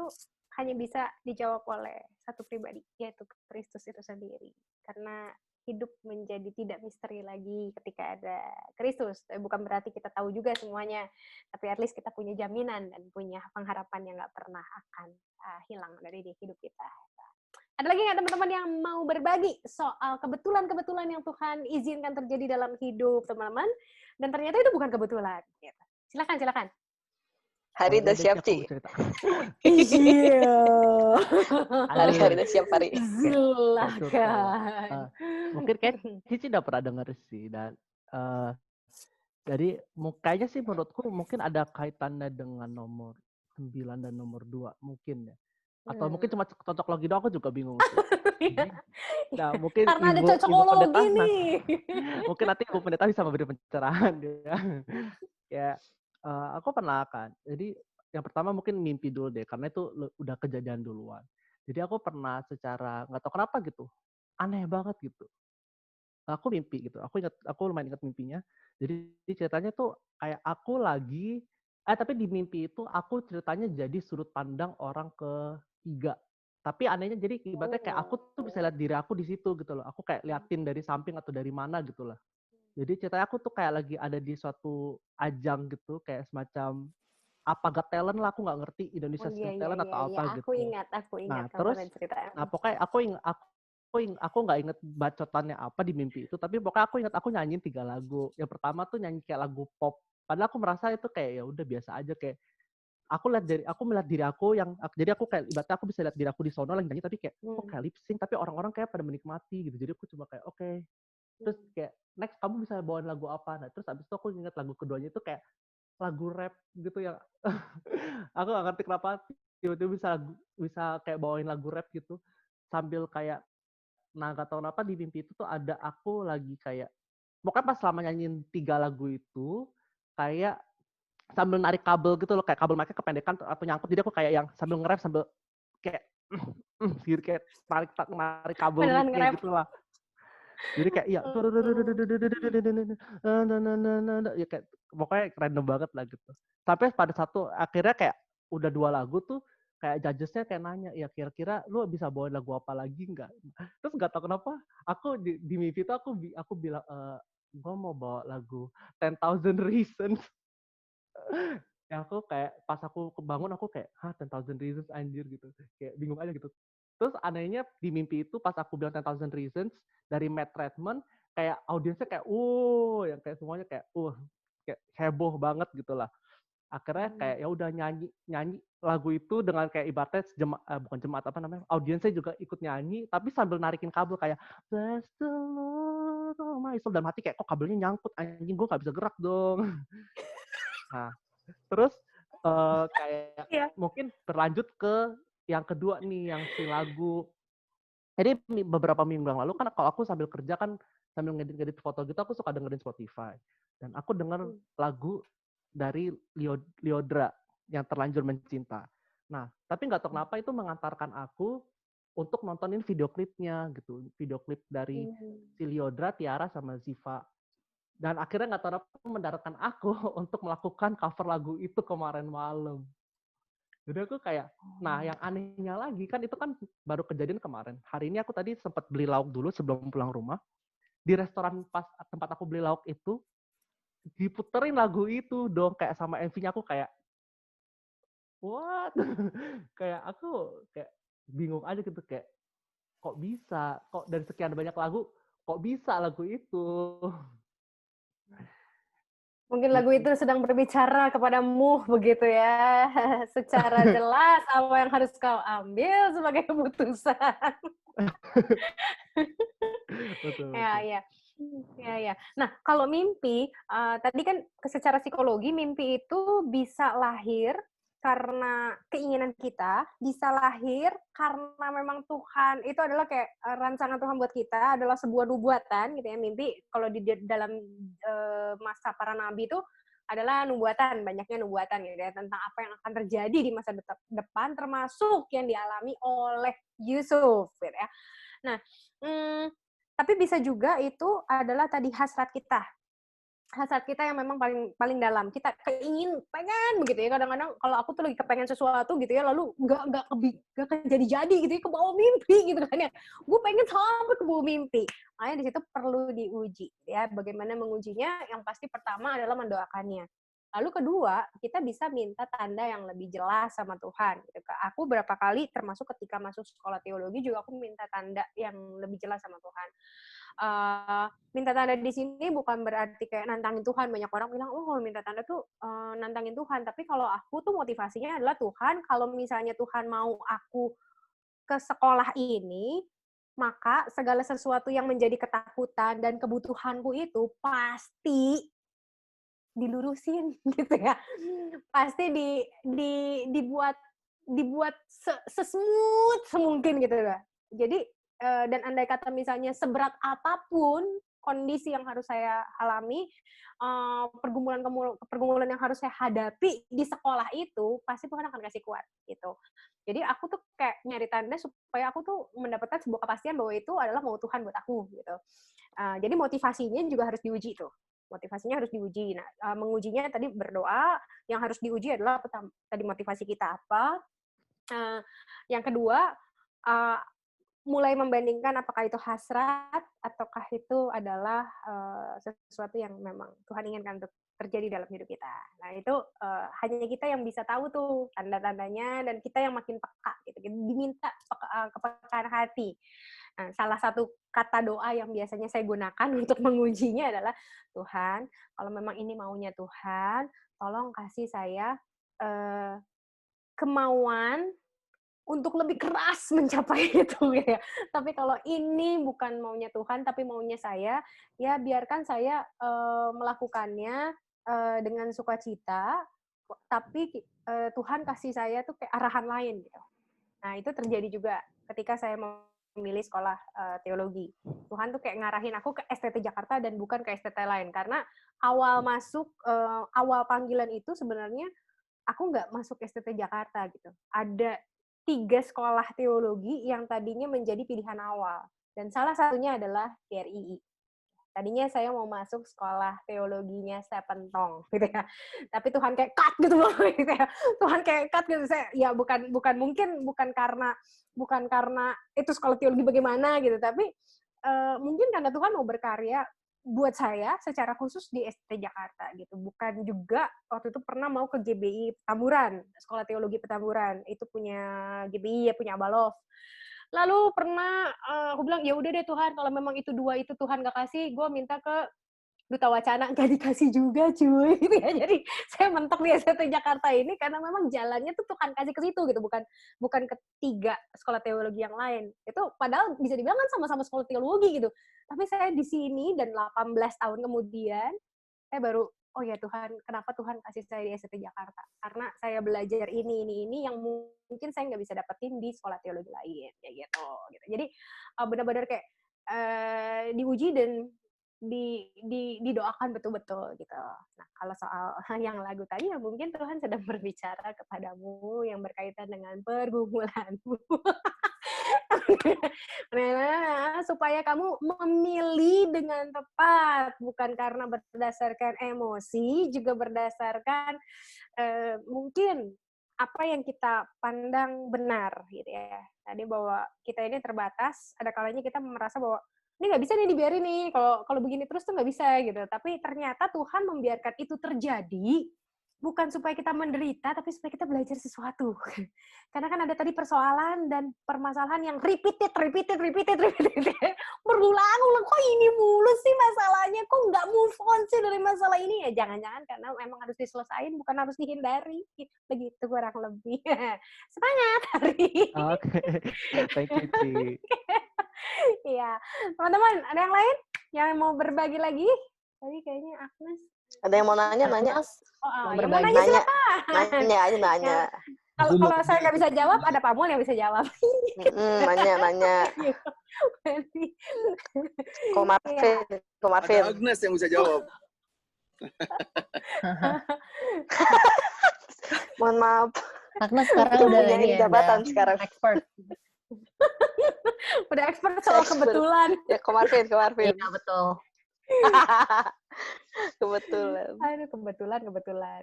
hanya bisa dijawab oleh satu pribadi, yaitu Kristus itu sendiri. Karena hidup menjadi tidak misteri lagi ketika ada Kristus. Bukan berarti kita tahu juga semuanya, tapi at least kita punya jaminan dan punya pengharapan yang nggak pernah akan hilang dari hidup kita. Ada lagi nggak teman-teman yang mau berbagi soal kebetulan-kebetulan yang Tuhan izinkan terjadi dalam hidup teman-teman, dan ternyata itu bukan kebetulan? Gitu. Silakan. Hari udah siap, Ci. Iya. Hari udah siap, Hari. Silakan. Mungkin Cici udah pernah denger sih, dan jadi kayaknya sih menurutku mungkin ada kaitannya dengan nomor 9 dan nomor 2 mungkin ya. Atau mungkin cuma cocok logi doang, aku juga bingung sih. Nah, mungkin karena ada Ibu cocokologi Pendeta, nih. mungkin nanti Ibu Pendeta bisa memberi pencerahan ya. Ya, aku pernah kan. Jadi yang pertama mungkin mimpi dulu deh, karena itu udah kejadian duluan. Jadi aku pernah secara nggak tahu kenapa gitu, aneh banget gitu. Aku mimpi gitu. Aku lumayan ingat mimpinya. Jadi ceritanya tuh kayak aku lagi tapi di mimpi itu aku ceritanya jadi sudut pandang orang ketiga. Tapi anehnya jadi ibaratnya kayak aku tuh bisa lihat diri aku di situ gitu loh. Aku kayak liatin dari samping atau dari mana gitu lah. Jadi ceritanya aku tuh kayak lagi ada di suatu ajang gitu, kayak semacam apa Got Talent lah, aku nggak ngerti Indonesia Got Talent atau apa gitu. Aku ingat Nah, terus cerita. pokoknya aku nggak inget bacotannya apa di mimpi itu, tapi pokoknya aku ingat aku nyanyiin 3 lagu. Yang pertama tuh nyanyi kayak lagu pop. Padahal aku merasa itu kayak ya udah biasa aja, kayak aku melihat diri aku jadi aku kayak ibaratnya aku bisa lihat diri aku di sono lagi nyanyi, tapi kayak kok kayak lip sync, tapi orang-orang kayak pada menikmati gitu. Jadi aku cuma kayak oke. Terus kayak next kamu bisa bawain lagu apa? Nah, terus abis itu aku ingat lagu keduanya itu kayak lagu rap gitu yang aku gak ngerti kenapa tiba-tiba bisa kayak bawain lagu rap gitu sambil kayak gak tahu kenapa di mimpi itu tuh ada aku lagi kayak pokoknya pas selama nyanyiin 3 lagu itu kayak sambil narik kabel gitu loh, kayak kabel mic-nya kependekan atau nyangkut, jadi aku kayak yang sambil nge-rap sambil kayak gitu, kayak narik kabel mic-nya gitu lah. Jadi kayak ya ya kayak pokoknya random banget lah gitu. Sampai pada satu akhirnya kayak udah 2 lagu tuh kayak judges-nya kayak nanya, ya kira-kira lu bisa bawain lagu apa lagi nggak? Terus nggak tahu kenapa aku di mimpi itu aku bilang gue mau bawa lagu 10,000 Reasons. Ya aku kayak pas aku kebangun aku kayak 10,000 Reasons anjir gitu. Kayak bingung aja gitu. Terus anehnya di mimpi itu pas aku bilang 10,000 Reasons dari Matt Redman, kayak audiensnya kayak yang kayak semuanya kayak kayak heboh banget gitu lah. Akhirnya kayak ya udah nyanyi lagu itu dengan kayak ibaratnya bukan jemaat apa namanya, audiensnya juga ikut nyanyi tapi sambil narikin kabel kayak bless the Lord oh my soul, dalam hati kayak kok kabelnya nyangkut anjing, gue nggak bisa gerak dong. Nah terus kayak mungkin berlanjut ke yang kedua nih, yang si lagu. Jadi beberapa minggu yang lalu kan kalau aku sambil kerja kan sambil ngedit foto gitu, aku suka dengerin Spotify. Dan aku denger lagu dari Lyodra yang Terlanjur Mencinta. Nah, tapi nggak tahu kenapa itu mengantarkan aku untuk nontonin video klipnya gitu. Video klip dari si Lyodra, Tiara, sama Ziva. Dan akhirnya nggak tahu kenapa mendaratkan aku untuk melakukan cover lagu itu kemarin malam. Jadi aku kayak, nah yang anehnya lagi kan itu kan baru kejadian kemarin. Hari ini aku tadi sempat beli lauk dulu sebelum pulang rumah. Di restoran pas tempat aku beli lauk itu, diputerin lagu itu dong, kayak sama MV-nya. Aku kayak, what? Kayak aku kayak bingung bingung aja gitu kayak kok bisa, kok dari sekian banyak lagu kok bisa lagu itu. Mungkin lagu itu sedang berbicara kepadamu begitu ya, secara jelas apa yang harus kau ambil sebagai keputusan. Betul, Ya, betul. ya. Ya, ya. Nah, kalau mimpi, tadi kan secara psikologi mimpi itu bisa lahir karena keinginan kita, bisa lahir karena memang Tuhan itu adalah kayak rancangan Tuhan buat kita, adalah sebuah nubuatan gitu ya. Mimpi kalau di dalam masa para nabi itu adalah nubuatan, banyaknya nubuatan gitu ya, tentang apa yang akan terjadi di masa depan, termasuk yang dialami oleh Yusuf gitu ya. Nah, tapi bisa juga itu adalah tadi hasrat kita yang memang paling dalam. Kita pengen begitu ya. Kadang-kadang kalau aku tuh lagi kepengen sesuatu gitu ya, lalu nggak kejadi-jadi gitu ya, ke bawah mimpi gitu kan ya. Gue pengen sampai ke bawah mimpi. Makanya di situ perlu diuji ya. Bagaimana mengujinya? Yang pasti pertama adalah mendoakannya. Lalu kedua, kita bisa minta tanda yang lebih jelas sama Tuhan. Gitu. Aku berapa kali, termasuk ketika masuk sekolah teologi juga aku minta tanda yang lebih jelas sama Tuhan. Minta tanda di sini bukan berarti kayak nantangin Tuhan. Banyak orang bilang, oh kalau minta tanda tuh nantangin Tuhan. Tapi kalau aku tuh motivasinya adalah Tuhan, kalau misalnya Tuhan mau aku ke sekolah ini, maka segala sesuatu yang menjadi ketakutan dan kebutuhanku itu pasti dilurusin gitu ya. Pasti dibuat sesmooth semungkin gitu ya. Jadi dan andai kata misalnya seberat apapun kondisi yang harus saya alami, pergumulan yang harus saya hadapi di sekolah itu, pasti Tuhan akan kasih kuat gitu. Jadi aku tuh kayak nyari tanda supaya aku tuh mendapatkan sebuah kepastian bahwa itu adalah mau Tuhan buat aku gitu. Jadi motivasinya juga harus diuji tuh. Motivasinya harus diuji. Nah, mengujinya tadi berdoa, yang harus diuji adalah tadi motivasi kita apa. Yang kedua, mulai membandingkan apakah itu hasrat ataukah itu adalah sesuatu yang memang Tuhan inginkan untuk terjadi dalam hidup kita. Nah, itu hanya kita yang bisa tahu tuh tanda-tandanya, dan kita yang makin peka gitu. Diminta kepekaan hati. Nah, salah satu kata doa yang biasanya saya gunakan untuk mengujinya adalah, Tuhan, kalau memang ini maunya Tuhan, tolong kasih saya kemauan untuk lebih keras mencapai itu ya. Tapi kalau ini bukan maunya Tuhan, tapi maunya saya, ya biarkan saya melakukannya dengan sukacita, tapi Tuhan kasih saya tuh kayak arahan lain gitu. Nah, itu terjadi juga ketika saya memilih sekolah teologi. Tuhan tuh kayak ngarahin aku ke STT Jakarta dan bukan ke STT lain. Karena awal masuk, awal panggilan itu sebenarnya aku nggak masuk STT Jakarta gitu. Ada 3 sekolah teologi yang tadinya menjadi pilihan awal. Dan salah satunya adalah GRII. Tadinya saya mau masuk sekolah teologinya Stephen Tong gitu ya. Tapi Tuhan kayak cut gitu loh gitu ya. Tuhan kayak cut gitu. Saya ya bukan karena itu sekolah teologi bagaimana gitu, tapi mungkin karena Tuhan mau berkarya buat saya secara khusus di ST Jakarta gitu. Bukan juga waktu itu pernah mau ke GBI Petamburan, Sekolah Teologi Petamburan. Itu punya GBI ya, punya Abalov. Lalu pernah aku bilang, ya udah deh Tuhan, kalau memang itu 2 itu Tuhan gak kasih, gue minta ke Duta Wacana, gak dikasih juga cuy gitu ya. Jadi saya mentok di ST Jakarta ini karena memang jalannya tuh Tuhan kasih ke situ gitu, bukan ke 3 sekolah teologi yang lain. Itu padahal bisa dibilang kan sama-sama sekolah teologi gitu. Tapi saya di sini dan 18 tahun kemudian saya baru, oh ya Tuhan, kenapa Tuhan kasih saya di ST Jakarta? Karena saya belajar ini yang mungkin saya nggak bisa dapetin di sekolah teologi lain, kayak gitu. Jadi benar-benar kayak diuji dan didoakan betul-betul gitu. Nah, kalau soal yang lagu tadi ya mungkin Tuhan sedang berbicara kepadamu yang berkaitan dengan pergumulanmu. Nah, supaya kamu memilih dengan tepat, bukan karena berdasarkan emosi, juga berdasarkan mungkin apa yang kita pandang benar gitu ya. Tadi bahwa kita ini terbatas, ada kalanya kita merasa bahwa ini nggak bisa nih dibiarin nih, kalau begini terus tuh nggak bisa gitu. Tapi ternyata Tuhan membiarkan itu terjadi bukan supaya kita menderita, tapi supaya kita belajar sesuatu. Karena kan ada tadi persoalan dan permasalahan yang repeated. Berulang-ulang, kok ini mulu sih masalahnya? Kok nggak move on sih dari masalah ini? Ya jangan-jangan karena memang harus diselesain, bukan harus dihindari. Begitu kurang lebih. Semangat hari. Oke. Thank you, Ci. Iya. Teman-teman, ada yang lain yang mau berbagi lagi? Tadi kayaknya Agnes. Ada yang mau nanya? Yang mau nanya silakan. Nanya. Kalau saya nggak bisa jawab, ada Pak Mul yang bisa jawab. Nanya. Komarvin. Ada Agnes yang bisa jawab. Mohon maaf. Agnes sekarang udah ini ya, jabatan udah sekarang. expert. Udah expert soal kebetulan. Ya, Komarvin. Iya, betul. Kebetulan. Aduh, kebetulan.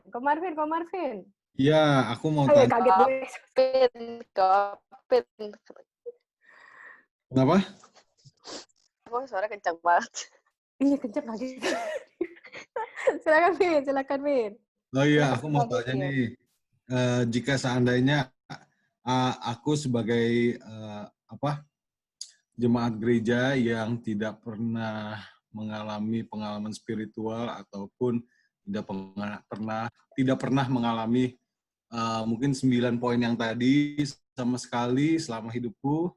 Komarvin. Iya, aku mau Ayo, tanya. kaget gue. Kopin. Kenapa? Emang suara kencang banget. Iya, kenceng lagi. Silakan, Vin. Oh iya, aku mau tanya nih. Jika seandainya aku sebagai jemaat gereja yang tidak pernah mengalami pengalaman spiritual ataupun tidak pernah mengalami mungkin 9 poin yang tadi sama sekali selama hidupku,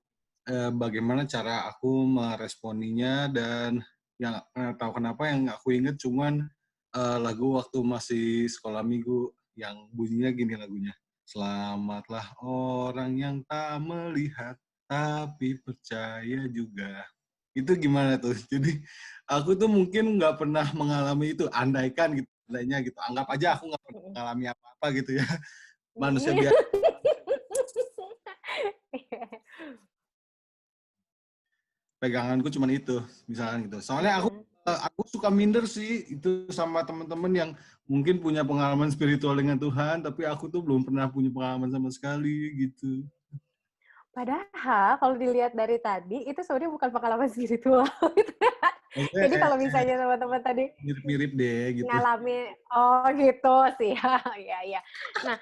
bagaimana cara aku meresponinya, dan yang tahu kenapa yang aku inget cuman lagu waktu masih sekolah minggu yang bunyinya gini lagunya. Selamatlah orang yang tak melihat tapi percaya juga. Itu gimana tuh? Jadi aku tuh mungkin nggak pernah mengalami itu, andaikan gitu, gitu. Anggap aja aku nggak pernah mengalami apa-apa gitu ya. Manusia biasa. Peganganku cuma itu, misalkan gitu. Soalnya aku suka minder sih itu sama teman-teman yang mungkin punya pengalaman spiritual dengan Tuhan, tapi aku tuh belum pernah punya pengalaman sama sekali gitu. Padahal kalau dilihat dari tadi itu sebenarnya bukan pengalaman spiritual. Jadi kalau misalnya teman-teman tadi mirip-mirip deh gitu. Ngalami, gitu sih. Iya. Nah,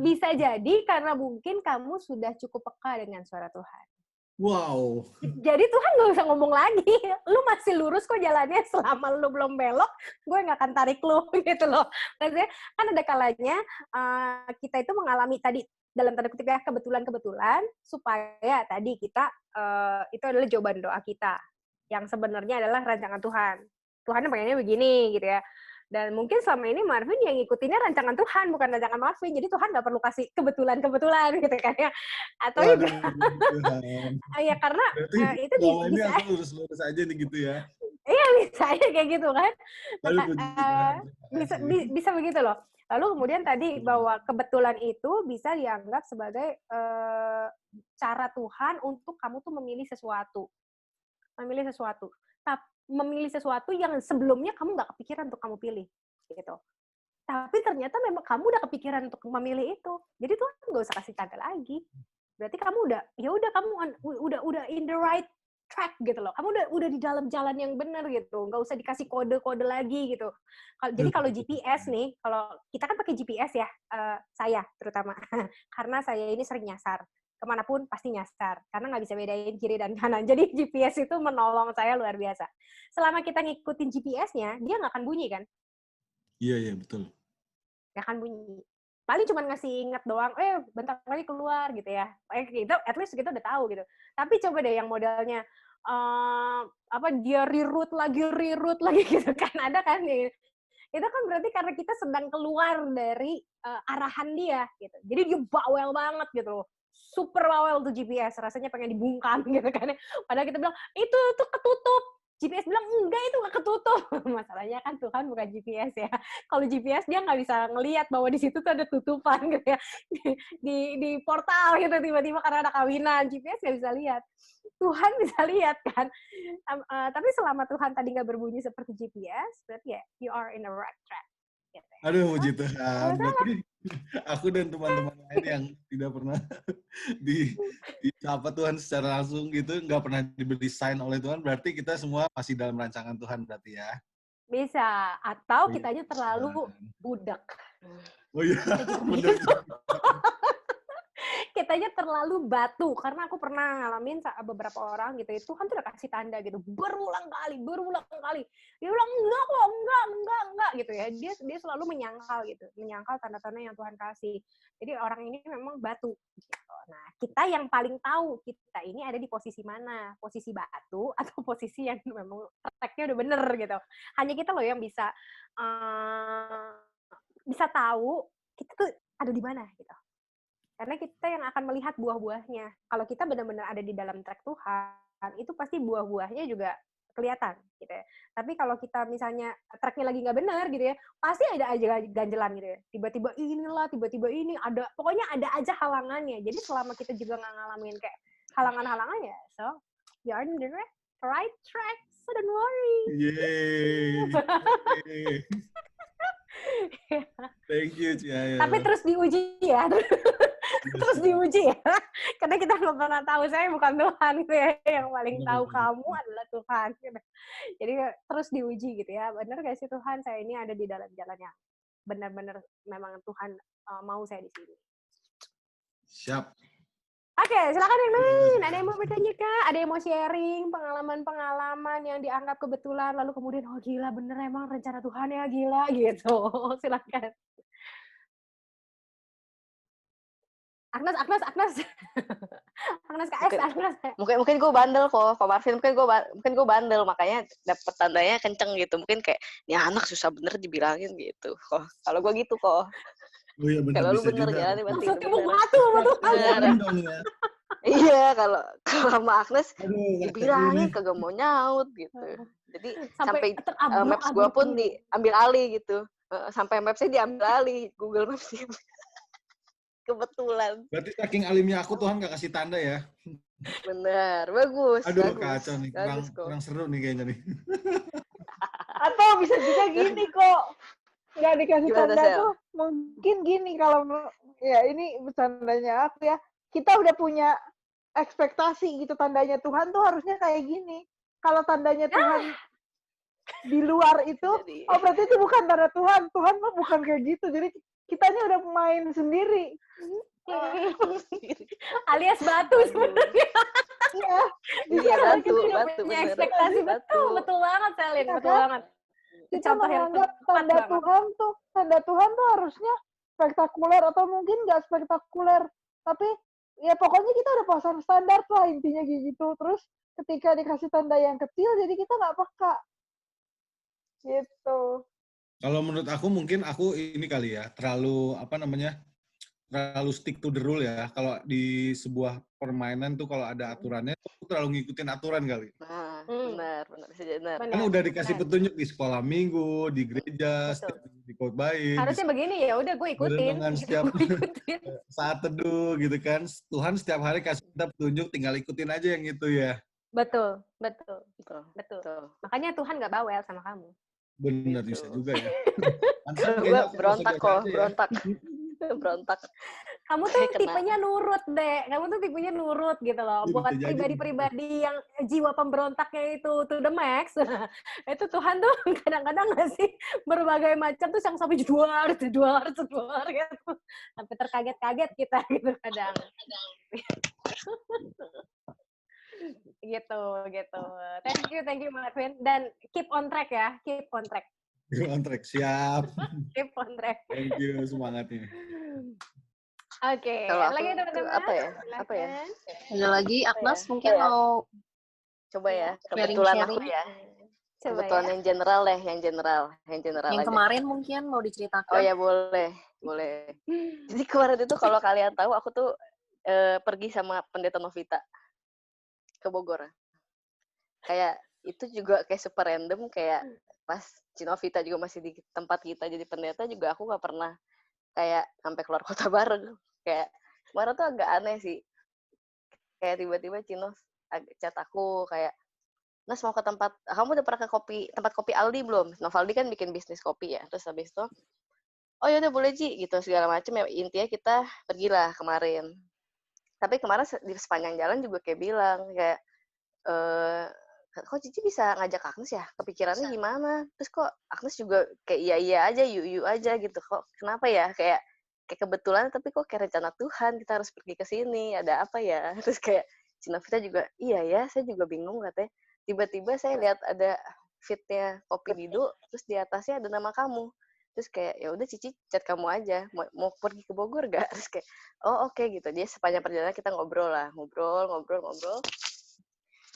bisa jadi karena mungkin kamu sudah cukup peka dengan suara Tuhan. Wow. Jadi Tuhan nggak usah ngomong lagi. Lu masih lurus kok jalannya, selama lu belum belok, gue nggak akan tarik lu gitu loh. Maksudnya kan ada kalanya kita itu mengalami tadi dalam tanda kutip ya kebetulan supaya tadi kita itu adalah jawaban doa kita yang sebenarnya adalah rancangan Tuhan. Tuhan pengennya begini gitu ya. Dan mungkin selama ini Marvin yang ngikutinnya rancangan Tuhan, bukan rancangan Marvin. Jadi Tuhan nggak perlu kasih kebetulan gitu kan ya. Atau juga, ya karena itu bisa. Aku lurus-lurus aja nih gitu ya. Iya, bisa aja kayak gitu kan. Bisa begitu loh. Lalu kemudian tadi bahwa kebetulan itu bisa dianggap sebagai cara Tuhan untuk kamu tuh memilih sesuatu. Memilih sesuatu yang sebelumnya kamu nggak kepikiran untuk kamu pilih, gitu. Tapi ternyata memang kamu udah kepikiran untuk memilih itu. Jadi Tuhan nggak usah kasih tanda lagi. Berarti kamu kamu udah in the right track gitu loh. Kamu udah di dalam jalan yang benar gitu. Nggak usah dikasih kode-kode lagi gitu. Jadi kalau GPS nih, kalau kita kan pakai GPS ya, saya terutama, karena saya ini sering nyasar. Kemanapun pasti nyasar, karena nggak bisa bedain kiri dan kanan. Jadi GPS itu menolong saya luar biasa. Selama kita ngikutin GPS-nya, dia nggak akan bunyi kan? Iya, betul. Nggak akan bunyi. Paling cuma ngasih ingat doang, bentar lagi keluar gitu ya. Kita, at least kita udah tahu gitu. Tapi coba deh yang modelnya, dia reroute lagi gitu kan. Ada kan ya. Itu kan berarti karena kita sedang keluar dari arahan dia gitu. Jadi dia bawel banget gitu loh. Super bawel tuh GPS, rasanya pengen dibungkam gitu kan. Padahal kita bilang, itu ketutup. GPS bilang, enggak, itu nggak ketutup. Masalahnya kan Tuhan bukan GPS ya. Kalau GPS dia nggak bisa ngelihat bahwa di situ tuh ada tutupan gitu ya. Di portal gitu, tiba-tiba karena ada kawinan. GPS nggak bisa lihat. Tuhan bisa lihat kan. Tapi selama Tuhan tadi nggak berbunyi seperti GPS, berarti ya, you are in the right track. Gitu. Aduh, puji Tuhan. Berarti aku dan teman-teman lain yang tidak pernah disapa Tuhan secara langsung gitu, nggak pernah diberi sign oleh Tuhan, berarti kita semua masih dalam rancangan Tuhan berarti ya. Bisa. Atau Oh, iya. kitanya terlalu budak. Oh iya, bener. Kitanya terlalu batu, karena aku pernah ngalamin beberapa orang gitu, Tuhan tuh udah kasih tanda gitu berulang kali dia bilang enggak kok, enggak gitu ya, dia selalu menyangkal tanda-tanda yang Tuhan kasih. Jadi orang ini memang batu gitu. Nah, kita yang paling tahu kita ini ada di posisi mana, posisi batu atau posisi yang memang tracknya udah bener gitu. Hanya kita loh yang bisa tahu kita tuh ada di mana gitu. Karena kita yang akan melihat buah-buahnya. Kalau kita benar-benar ada di dalam track Tuhan, itu pasti buah-buahnya juga kelihatan gitu ya. Tapi kalau kita misalnya tracknya lagi nggak benar gitu ya, pasti ada aja ganjelan gitu ya. Tiba-tiba inilah, tiba-tiba ini, pokoknya ada aja halangannya. Jadi selama kita juga nggak ngalamin kayak halangan-halangan ya, so you're on the right track, so don't worry. Yeay. Thank you, Cia. Tapi terus diuji ya. Terus diuji ya, karena kita nggak pernah tahu, saya bukan Tuhan gitu ya, yang paling tahu kamu adalah Tuhan gitu. Jadi terus diuji gitu ya, benar gak sih Tuhan, saya ini ada di dalam jalan yang benar-benar memang Tuhan mau saya di sini. Siap. Oke, silakan yang lain. Ada yang mau bertanya kak? Ada yang mau sharing pengalaman-pengalaman yang dianggap kebetulan, lalu kemudian oh gila bener emang rencana Tuhan ya gila gitu. Silakan. Agnes. Agnes KS, Agnes. Mungkin gue bandel kok, Pak Marvin. Mungkin gue bandel, makanya dapet tandanya kenceng gitu. Mungkin kayak, ini anak susah bener dibilangin gitu. Kok kalau gue gitu kok. Oh iya bener, kalau lu bisa bener juga. ya, berarti Maksudnya itu mau bener. batu betul. Dong ya. Iya, kalau sama Agnes Aduh, dibilangin kagak mau nyaut gitu. Jadi sampai maps gue pun diambil alih gitu. Sampai mapsnya diambil alih, Google Maps. Kebetulan. Berarti saking alimnya aku, Tuhan gak kasih tanda ya? Bener, bagus. Aduh, bagus. kacau nih. Bagus, Kurang seru nih kayaknya nih. Atau bisa juga gini kok, nggak dikasih Gimana, tanda Sel? tuh mungkin gini, kalau ya ini bercandanya aku ya, kita udah punya ekspektasi gitu, tandanya Tuhan tuh harusnya kayak gini. Kalau tandanya Tuhan di luar itu, Jadi, oh berarti itu bukan tanda Tuhan. Tuhan mah bukan kayak gitu. Jadi kitanya udah main sendiri. Alias batu sebenarnya. Iya. iya, batu, Punya bener. ekspektasi Batu. betul banget Selin, Iya, betul kan? banget. Kita Contoh yang menganggap tepat tanda banget. Tuhan tuh harusnya spektakuler atau mungkin nggak spektakuler, tapi ya pokoknya kita udah pasang standar lah intinya gitu. Terus ketika dikasih tanda yang kecil, jadi kita nggak peka gitu. Kalau menurut aku mungkin aku ini kali ya, terlalu stick to the rule ya. Kalau di sebuah permainan tuh kalau ada aturannya, aku terlalu ngikutin aturan kali. Nah, benar. Bisa jadi benar. Kan udah dikasih petunjuk di sekolah minggu, di gereja, setiap dikhotbahin. Harusnya begini ya, udah gue ikutin. Setiap saat teduh gitu kan. Tuhan setiap hari kasih kita petunjuk, tinggal ikutin aja yang itu ya. Betul. Betul. Makanya Tuhan nggak bawel sama kamu. Benar, Gitu. bisa juga ya. Gue berontak kok, berontak. Kamu tuh tipenya nurut, Dek. Kamu tuh tipenya nurut gitu loh. Ya, buat pribadi-pribadi yang jiwa pemberontaknya itu to the max. Itu Tuhan tuh kadang-kadang ngasih berbagai macam tuh yang sampai juar gitu. Sampai terkaget-kaget kita gitu kadang. gitu. Thank you Marvin, dan keep on track ya, keep on track, siap. keep on track. Thank you semangatnya. Oke, Kalau lagi aku teman-teman, apa ya? Ada lagi Agnes mungkin ya? mau Coba ya, kebetulan sharing-sharing. aku ya. Coba Kebetulan ya. yang general yang aja. kemarin mungkin mau diceritakan. Oh ya, boleh. Jadi kemarin itu kalau kalian tahu, aku tuh pergi sama Pendeta Novita ke Bogor. Kayak itu juga kayak super random, kayak pas Cinovita juga masih di tempat kita jadi pendeta juga, aku nggak pernah kayak sampai keluar kota bareng. Kayak kemarin tuh agak aneh sih. Kayak tiba-tiba Cino chat aku kayak, Nas mau ke kamu udah pernah ke tempat kopi Aldi belum? Novaldi kan bikin bisnis kopi ya. Terus habis itu, oh yaudah boleh Ji, gitu segala macam ya. Intinya kita pergilah kemarin. Tapi kemarin di sepanjang jalan juga kayak bilang kayak kok Cici bisa ngajak Agnes ya? Kepikirannya gimana? Terus kok Agnes juga kayak iya aja, yuk aja gitu. Kok kenapa ya? Kayak kebetulan tapi kok kayak rencana Tuhan kita harus pergi ke sini. Ada apa ya? Terus kayak Cinovita juga, iya ya, saya juga bingung katanya. Tiba-tiba saya lihat ada feed-nya Kopi Dido, terus di atasnya ada nama kamu. Terus kayak ya udah Cici chat kamu aja, mau pergi ke Bogor gak? Terus kayak oh oke gitu. Dia sepanjang perjalanan kita ngobrol.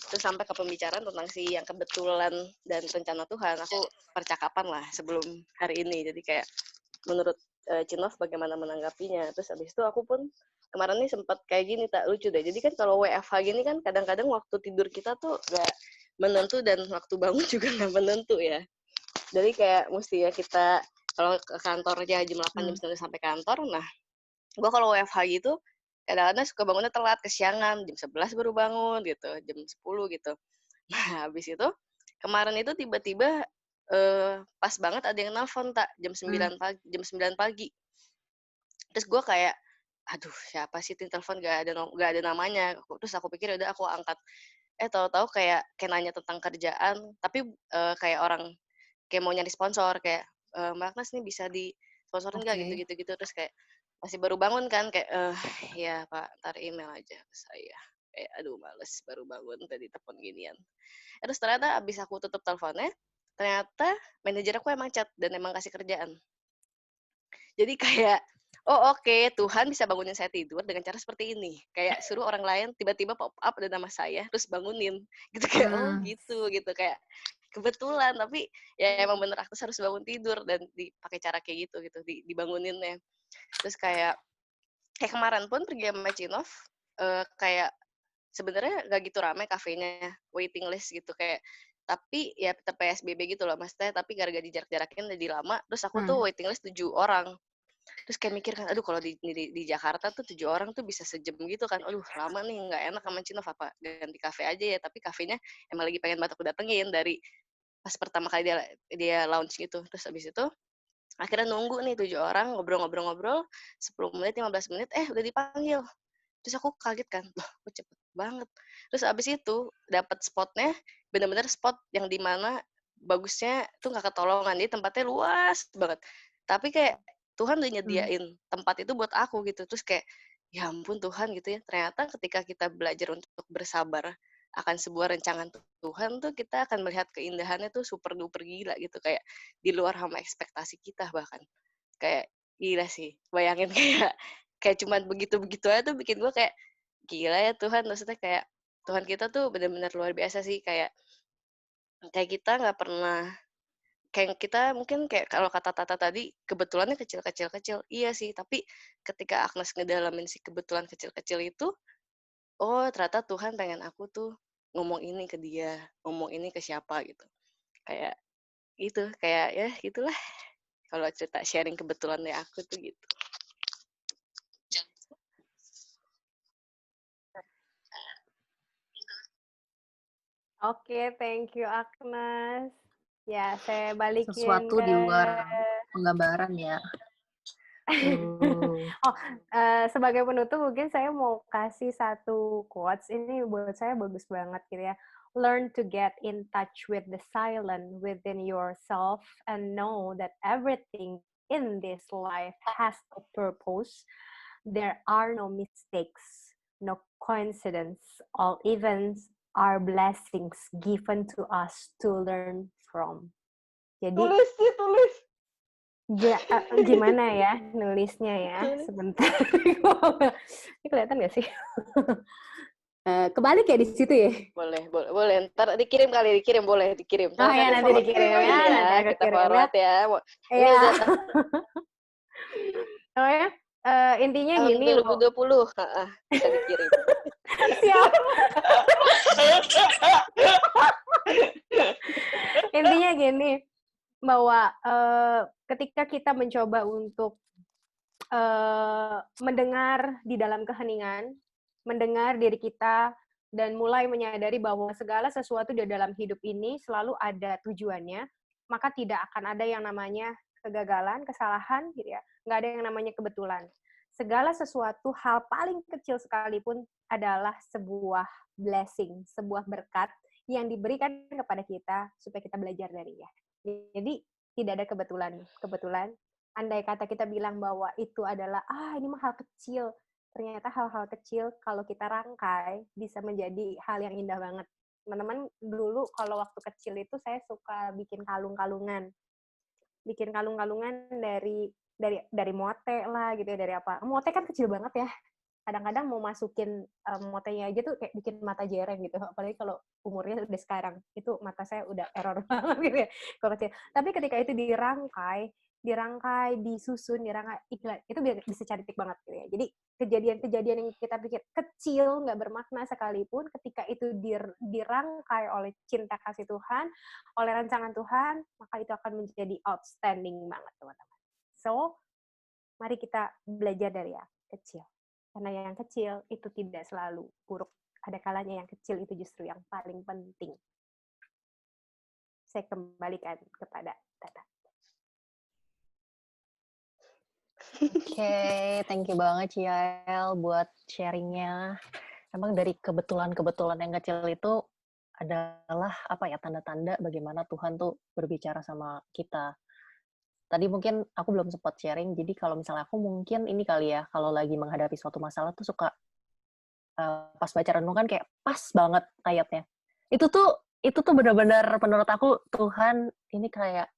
Terus sampai ke pembicaraan tentang si yang kebetulan dan rencana Tuhan. Aku percakapan lah sebelum hari ini. Jadi kayak menurut Cinov bagaimana menanggapinya. Terus abis itu aku pun kemarin nih sempat kayak gini, tak lucu deh. Jadi kan kalau WFH gini kan kadang-kadang waktu tidur kita tuh gak menentu dan waktu bangun juga gak menentu ya. Jadi kayak mesti ya kita kalau ke kantornya jam 8 jam 9 sampai kantor. Nah, gue kalau WFH gitu kadang-kadang suka bangunnya telat, kesiangan, jam 11 baru bangun gitu, jam 10 gitu. Nah, habis itu kemarin itu tiba-tiba pas banget ada yang nelfon tak jam 9 pagi. Terus gue kayak aduh, siapa sih yang telepon, gak ada namanya. Terus aku pikir udah aku angkat. Tahu-tahu kayak nanya tentang kerjaan, tapi kayak orang kayak mau nyari sponsor kayak Mbak Agnes nih bisa disponsorin nggak gitu. Terus kayak masih baru bangun kan kayak ya Pak ntar email aja ke saya, kayak aduh males baru bangun tadi telepon ginian. Terus ternyata abis aku tutup teleponnya ternyata manajer aku emang chat dan emang kasih kerjaan. Jadi kayak oh oke, Tuhan bisa bangunin saya tidur dengan cara seperti ini. Kayak suruh orang lain tiba-tiba pop up ada nama saya terus bangunin gitu kayak oh gitu kayak kebetulan. Tapi ya emang bener Agnes harus bangun tidur dan dipakai cara kayak gitu dibanguninnya. Terus kayak kemarin pun pergi sama Cinov kayak sebenarnya gak gitu ramai kafenya, waiting list gitu kayak, tapi ya tetap PSBB gitu loh maksudnya, tapi gara-gara dijarak-jarakin jadi lama. Terus aku tuh waiting list 7 orang. Terus kayak mikir kan, aduh kalau di Jakarta tuh 7 orang tuh bisa sejam gitu kan, aduh lama nih, nggak enak sama Cinov, apa ganti kafe aja ya. Tapi kafenya emang lagi pengen banget aku datengin dari pas pertama kali dia launch gitu. Terus abis itu akhirnya nunggu nih 7 orang, ngobrol-ngobrol 10 menit, 15 menit, udah dipanggil. Terus aku kaget kan, loh kok cepet banget. Terus abis itu dapat spotnya, benar-benar spot yang dimana bagusnya tuh nggak ketolongan, jadi tempatnya luas banget. Tapi kayak Tuhan udah nyediain tempat itu buat aku gitu. Terus kayak ya ampun Tuhan gitu ya. Ternyata ketika kita belajar untuk bersabar akan sebuah rancangan Tuhan tuh kita akan melihat keindahannya tuh super duper gila gitu, kayak di luar sama ekspektasi kita bahkan. Kayak gila sih, bayangin kayak cuman begitu-begitu aja tuh bikin gue kayak gila ya Tuhan. Maksudnya kayak Tuhan kita tuh benar-benar luar biasa sih. Kayak kita nggak pernah, kayak kita mungkin kayak kalau kata Tata tadi kebetulannya kecil-kecil iya sih, tapi ketika Agnes ngedalamin si kebetulan kecil-kecil itu, oh ternyata Tuhan pengen aku tuh ngomong ini ke dia, ngomong ini ke siapa gitu. Kayak gitu, kayak ya gitulah kalau cerita sharing kebetulannya aku tuh gitu. Oke, thank you Agnes. Ya, saya balikin Sesuatu di luar penggambaran ya. Sebagai penutup mungkin saya mau kasih satu quotes, ini buat saya bagus banget gitu ya. Learn to get in touch with the silent within yourself and know that everything in this life has a purpose. There are no mistakes, no coincidence. All events are blessings given to us to learn from. Jadi tulis. Gimana ya nulisnya ya? Sebentar. Ini kelihatan nggak sih? Kebalik ya di situ ya? Boleh. Ntar dikirim boleh dikirim. Oh ya, nanti dikirim ya. Nanti aku kita kirim forward ya. Iya. Oh ya, intinya gini. 2020, bisa dikirim. Siap. Intinya gini, bahwa ketika kita mencoba untuk mendengar di dalam keheningan, mendengar diri kita, dan mulai menyadari bahwa segala sesuatu di dalam hidup ini selalu ada tujuannya, maka tidak akan ada yang namanya kegagalan, kesalahan, gitu ya. Nggak ada yang namanya kebetulan. Segala sesuatu, hal paling kecil sekalipun adalah sebuah blessing, sebuah berkat yang diberikan kepada kita supaya kita belajar darinya. Jadi tidak ada kebetulan. Andai kata kita bilang bahwa itu adalah ini mah hal kecil, ternyata hal-hal kecil kalau kita rangkai bisa menjadi hal yang indah banget. Teman-teman, dulu kalau waktu kecil itu saya suka bikin kalung-kalungan dari mote lah gitu ya, dari apa. Mote kan kecil banget ya. Kadang-kadang mau masukin motenya aja tuh kayak bikin mata jereng gitu. Apalagi kalau umurnya udah sekarang. Itu mata saya udah error banget gitu ya. Kalau kecil. Tapi ketika itu dirangkai, disusun, itu bisa cantik banget gitu ya. Jadi kejadian-kejadian yang kita pikir kecil, nggak bermakna sekalipun, ketika itu dirangkai oleh cinta kasih Tuhan, oleh rancangan Tuhan, maka itu akan menjadi outstanding banget, teman-teman. So, mari kita belajar dari yang kecil. Karena yang kecil itu tidak selalu buruk. Ada kalanya yang kecil itu justru yang paling penting. Saya kembalikan kepada Tata. Oke, thank you banget Ciel buat sharingnya. Emang dari kebetulan-kebetulan yang kecil itu adalah tanda-tanda bagaimana Tuhan tuh berbicara sama kita. Tadi mungkin aku belum sempat sharing, jadi kalau misalnya aku mungkin ini kali ya, kalau lagi menghadapi suatu masalah tuh suka pas baca renungan kayak pas banget ayatnya. Itu tuh benar-benar menurut aku Tuhan ini kayak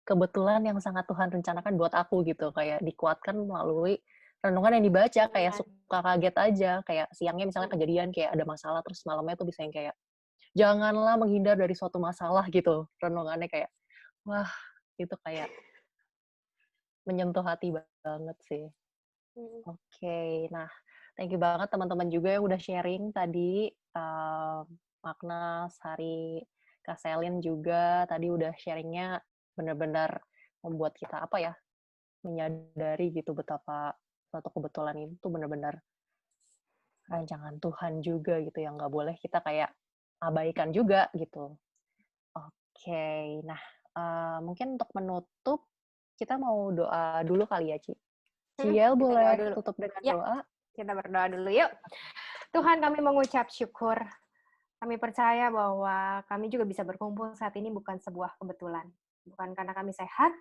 kebetulan yang sangat Tuhan rencanakan buat aku gitu, kayak dikuatkan melalui renungan yang dibaca, kayak suka kaget aja, kayak siangnya misalnya kejadian kayak ada masalah, terus malamnya tuh bisa yang kayak janganlah menghindar dari suatu masalah gitu, renungannya kayak wah itu kayak menyentuh hati banget sih. Oke, nah thank you banget teman-teman juga yang udah sharing tadi, Magnas, Hari, Kak Selin juga tadi udah sharingnya benar-benar membuat kita menyadari gitu betapa suatu kebetulan itu benar-benar rancangan Tuhan juga gitu yang nggak boleh kita kayak abaikan juga gitu. Oke, nah mungkin untuk menutup kita mau doa dulu kali ya, Ci. Ciel boleh tutup dengan doa? Kita berdoa dulu yuk. Tuhan, kami mengucap syukur. Kami percaya bahwa kami juga bisa berkumpul saat ini bukan sebuah kebetulan. Bukan karena kami sehat,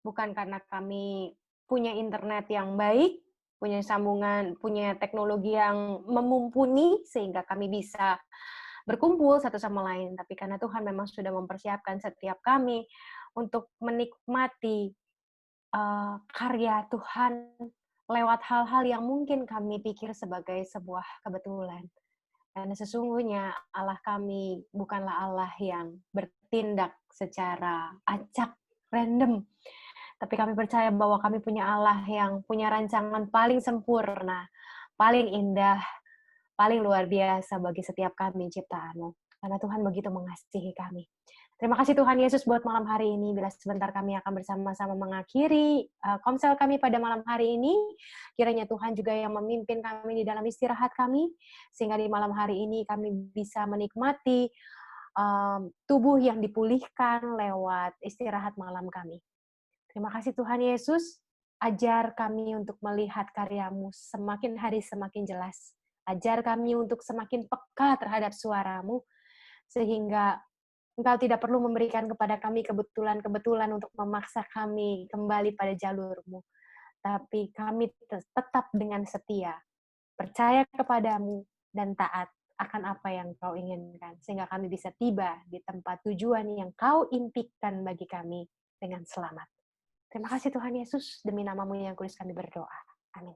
bukan karena kami punya internet yang baik, punya sambungan, punya teknologi yang memumpuni sehingga kami bisa berkumpul satu sama lain, tapi karena Tuhan memang sudah mempersiapkan setiap kami untuk menikmati karya Tuhan lewat hal-hal yang mungkin kami pikir sebagai sebuah kebetulan. Karena sesungguhnya Allah kami bukanlah Allah yang bertindak secara acak, random. Tapi kami percaya bahwa kami punya Allah yang punya rancangan paling sempurna, paling indah, paling luar biasa bagi setiap kami ciptaan-Mu. Karena Tuhan begitu mengasihi kami. Terima kasih Tuhan Yesus buat malam hari ini. Bila sebentar kami akan bersama-sama mengakhiri komsel kami pada malam hari ini, kiranya Tuhan juga yang memimpin kami di dalam istirahat kami, sehingga di malam hari ini kami bisa menikmati tubuh yang dipulihkan lewat istirahat malam kami. Terima kasih Tuhan Yesus, ajar kami untuk melihat karya-Mu semakin hari semakin jelas. Ajar kami untuk semakin peka terhadap suara-Mu, sehingga Engkau tidak perlu memberikan kepada kami kebetulan-kebetulan untuk memaksa kami kembali pada jalur-Mu. Tapi kami tetap dengan setia, percaya kepadamu, dan taat akan apa yang Kau inginkan. Sehingga kami bisa tiba di tempat tujuan yang Kau impikan bagi kami dengan selamat. Terima kasih Tuhan Yesus, demi nama-Mu yang kudus kami berdoa. Amin.